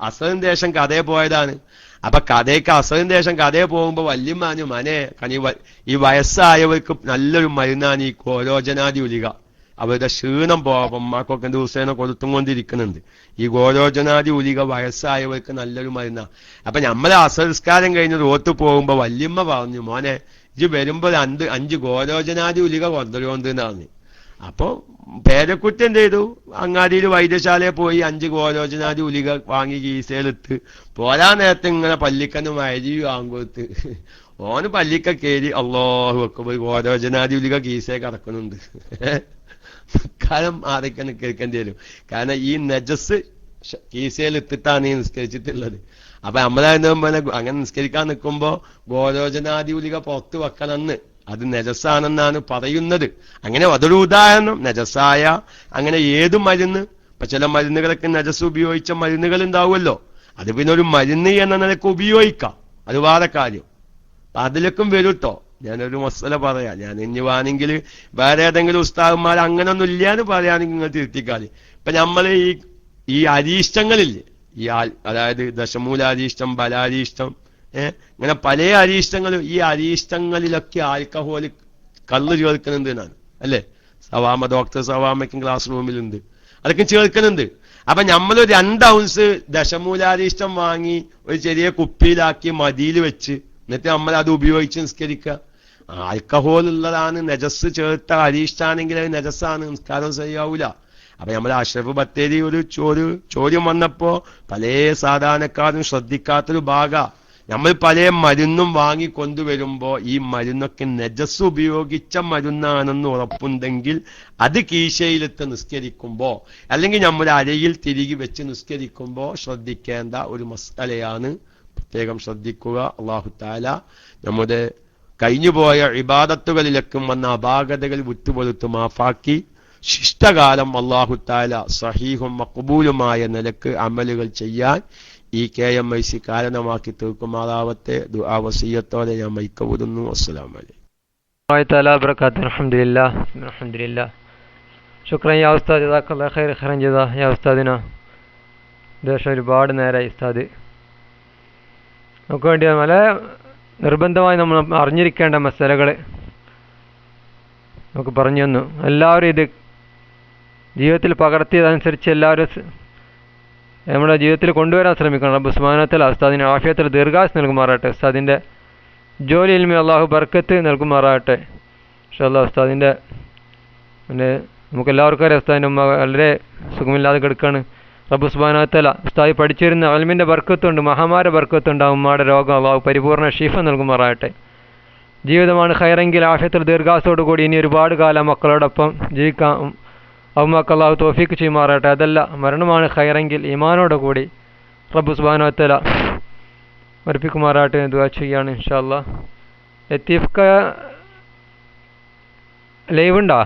അസറിന് ശേഷം കഥയെ പോയതാണ്. അപ്പൊ കഥയ്ക്ക് അസറിന് ശേഷം കഥയെ പോകുമ്പോ വല്യമാനു മനെ ഈ വയസ്സായവർക്ക് നല്ലൊരു മരുന്നാണ് ഈ ഗോലോചനാദി ഉലിക. അവരുടെ ക്ഷീണം പോവാം, അമ്മക്കൊക്കെ ദിവസേന കൊടുത്തും കൊണ്ടിരിക്കുന്നുണ്ട്. ഈ ഗോലോചനാദി ഉലിക വയസ്സായവർക്ക് നല്ലൊരു മരുന്നാ. അപ്പൊ നമ്മളെ അസംസ്കാരം കഴിഞ്ഞ് റോത്ത് പോകുമ്പോ വല്യമ്മ പറഞ്ഞു, മോനെ ഇജ് വരുമ്പോൾ 5 ഗോലോചനാദി ഉലിക കൊണ്ടുവരുമെന്ന് പറഞ്ഞു. അപ്പൊ പേരക്കുട്ടി എന്ത് ചെയ്തു, അങ്ങാടിയിൽ വൈദ്യശാലയിൽ പോയി 5 ഗോലോചനാദി ഉലിക വാങ്ങി കീസയിലിട്ട് പോരാ നേരത്തെ ഇങ്ങനെ പല്ലിക്കന്ന് മരി വാങ്ങുകൊടുത്ത് ഓന് പല്ലിക്ക കയറി അല്ലാഹു അക്ബർ ഗോലോചനാദി ഉലിക കീസയെ കിടക്കുന്നുണ്ട്. കാലം ആരൊക്കെ കേൾക്കേണ്ടി വരും. കാരണം ഈ നജസ് കീസയിൽ ഇട്ടിട്ടാണ് ഈ നിസ്കരിച്ചിട്ടുള്ളത്. അപ്പൊ നമ്മളെ അങ്ങനെ നിസ്കരിക്കാൻ നിൽക്കുമ്പോ ഗോലോചനാദി ഉലിക പുറത്ത് വെക്കണമെന്ന്, അത് നജസാണെന്നാണ് പറയുന്നത്. അങ്ങനെ അതൊരു ഉദാഹരണം. നജസായ അങ്ങനെ ഏത് മരുന്ന്, ഇപ്പൊ ചില മരുന്നുകളൊക്കെ നജസ് ഉപയോഗിച്ച മരുന്നുകൾ ഉണ്ടാവുമല്ലോ, അത് പിന്നെ ഒരു മരുന്ന് എന്ന നിലക്ക് ഉപയോഗിക്കാം, അത് വേറെ കാര്യം. അതിലേക്കും വരൂട്ടോ. ഞാനൊരു മസല പറയാം. ഞാൻ ഇനി വേണമെങ്കിൽ വേറെ ഏതെങ്കിലും ഉസ്താദന്മാർ അങ്ങനൊന്നും ഇല്ലാന്ന് പറയാണെങ്കിൽ നിങ്ങൾ തിരുത്തിക്കാല്. ഇപ്പൊ നമ്മൾ ഈ അരീഷ്ടങ്ങളില്ലേ, അതായത് ദശമൂലാരീഷ്ടം, ബലാരീഷ്ടം, ഇങ്ങനെ പല അരീഷ്ടങ്ങളും, ഈ അരീഷ്ടങ്ങളിലൊക്കെ ആൽക്കഹോള് കള്ള് ചേർക്കുന്നുണ്ട് എന്നാണ് അല്ലേ. സവാമ ഡോക്ടർ സവാമയ്ക്കും ക്ലാസ് റൂമിലുണ്ട്, അതൊക്കെ ചേർക്കുന്നുണ്ട്. അപ്പൊ നമ്മൾ 2 ഔൺസ് ദശമൂലാരീഷ്ടം വാങ്ങി ഒരു ചെറിയ കുപ്പിയിലാക്കി മതിയിൽ വെച്ച് എന്നിട്ട് നമ്മൾ അത് ഉപയോഗിച്ച് നിസ്കരിക്കുക. ആൽക്കഹോൾ ഉള്ളതാണ്, നജസ് ചേർത്ത അരീഷ്ടാണെങ്കിൽ അത് നജസ്സാണ്, നിസ്കാരം ശരിയാവൂല. അപ്പൊ നമ്മൾ അഷ്റഫ് ബത്തേരി ഒരു ചോദ്യം വന്നപ്പോ പല സാധാരണക്കാരും ശ്രദ്ധിക്കാത്തൊരു ഭാഗ, നമ്മൾ പല മരുന്നും വാങ്ങിക്കൊണ്ടുവരുമ്പോ ഈ മരുന്നൊക്കെ നജസ് ഉപയോഗിച്ച മരുന്നാണെന്ന് ഉറപ്പുണ്ടെങ്കിൽ അത് കീശയിലെത്ത് നിസ്കരിക്കുമ്പോ അല്ലെങ്കിൽ നമ്മുടെ അരയിൽ തിരികെ വെച്ച് നിസ്കരിക്കുമ്പോ ശ്രദ്ധിക്കേണ്ട ഒരു മസലയാണ്. പ്രത്യേകം ശ്രദ്ധിക്കുക. അല്ലാഹു തആല നമ്മുടെ കഴിഞ്ഞുപോയ ഇബാദത്തുകളിലേക്കും വന്ന അപാകതകൾ വിട്ടുപൊറുത്ത് മാഫാക്കി ശിഷ്ടകാലം അല്ലാഹു തആല സഹീഹും മഖ്ബൂലുമായ നിലക്ക് അമലുകൾ ചെയ്യാൻ ഈ KMIC കാരണമാക്കി തീർക്കുമാറാവട്ടെ. ദുആ വസിയത്തോടെ ഞാൻ മൈക്കവുന്നു. അസ്സലാമു അലൈക്കും. അൽഹംദുലില്ലാഹ് ശുക്രൻ യാ ഉസ്താദ്, ജസാക്കല്ലാഹു ഖൈറൻ ജസാ യാ ഉസ്താദിന. ദേശം ഒരുപാട് നേരമായി ഉസ്താദ് നമുക്ക് വേണ്ടി നല്ല നിർബന്ധമായി നമ്മൾ അറിഞ്ഞിരിക്കേണ്ട മസലകൾ നമുക്ക് പറഞ്ഞു തന്നു. എല്ലാവരും ഇത് ജീവിതത്തിൽ പകർത്തിയതനുസരിച്ച് എല്ലാവരും നമ്മുടെ ജീവിതത്തിൽ കൊണ്ടുവരാൻ ശ്രമിക്കണം. റബ്ബ് സുബ്ഹാനഹു വ തആല ഉസ്താദിന് ആഫിയത്തിൽ ദീർഘായുസ്സ് നൽകുമാറാകട്ടെ. ഉസ്താദിൻ്റെ ജോലി ഇൽമി അള്ളാഹു ബർക്കത്ത് നൽകുമാറാകട്ടെ. ഇൻഷാ അല്ലാഹ് ഉസ്താദിൻ്റെ പിന്നെ നമുക്കെല്ലാവർക്കും അറിയാം ഉസ്താദിൻ്റെ ഉമ്മ വളരെ സുഖമില്ലാതെ കിടക്കുകയാണ്. റബ്ബ് സുബ്ഹാനഹു വ തആല ഉസ്താദി പഠിച്ചിരുന്ന ഇൽമിൻ്റെ ബർക്കത്തുണ്ട്, മഹാമാര ബർക്കത്തുണ്ട്. ആ ഉമ്മയുടെ രോഗം അള്ളാഹു പരിപൂർണ്ണ ഷീഫ നൽകുമാറാകട്ടെ. ജീവിതമാണ് ഖൈറെങ്കിൽ ആഫിയത്തിൽ ദീർഘായുസ്സോടു കൂടി ഇനി ഒരുപാട് കാലം മക്കളോടൊപ്പം ജീവിക്കാൻ അവർക്ക് അള്ളാഹു തൗഫീക്ക് ചെയ്യുമാറാകട്ടെ. അതല്ല മരണമാണ് ഖൈറെങ്കിൽ ഈമാനോട് കൂടി റബ്ബ് സുബ്ഹാനഹു വ തആല മരിപ്പിക്കുമാറാകട്ടെ എന്ന് ദുആ ചെയ്യാണ്. ഇൻഷാ അല്ലാഹ് ലത്തീഫ് ലൈവ് ഉണ്ടോ?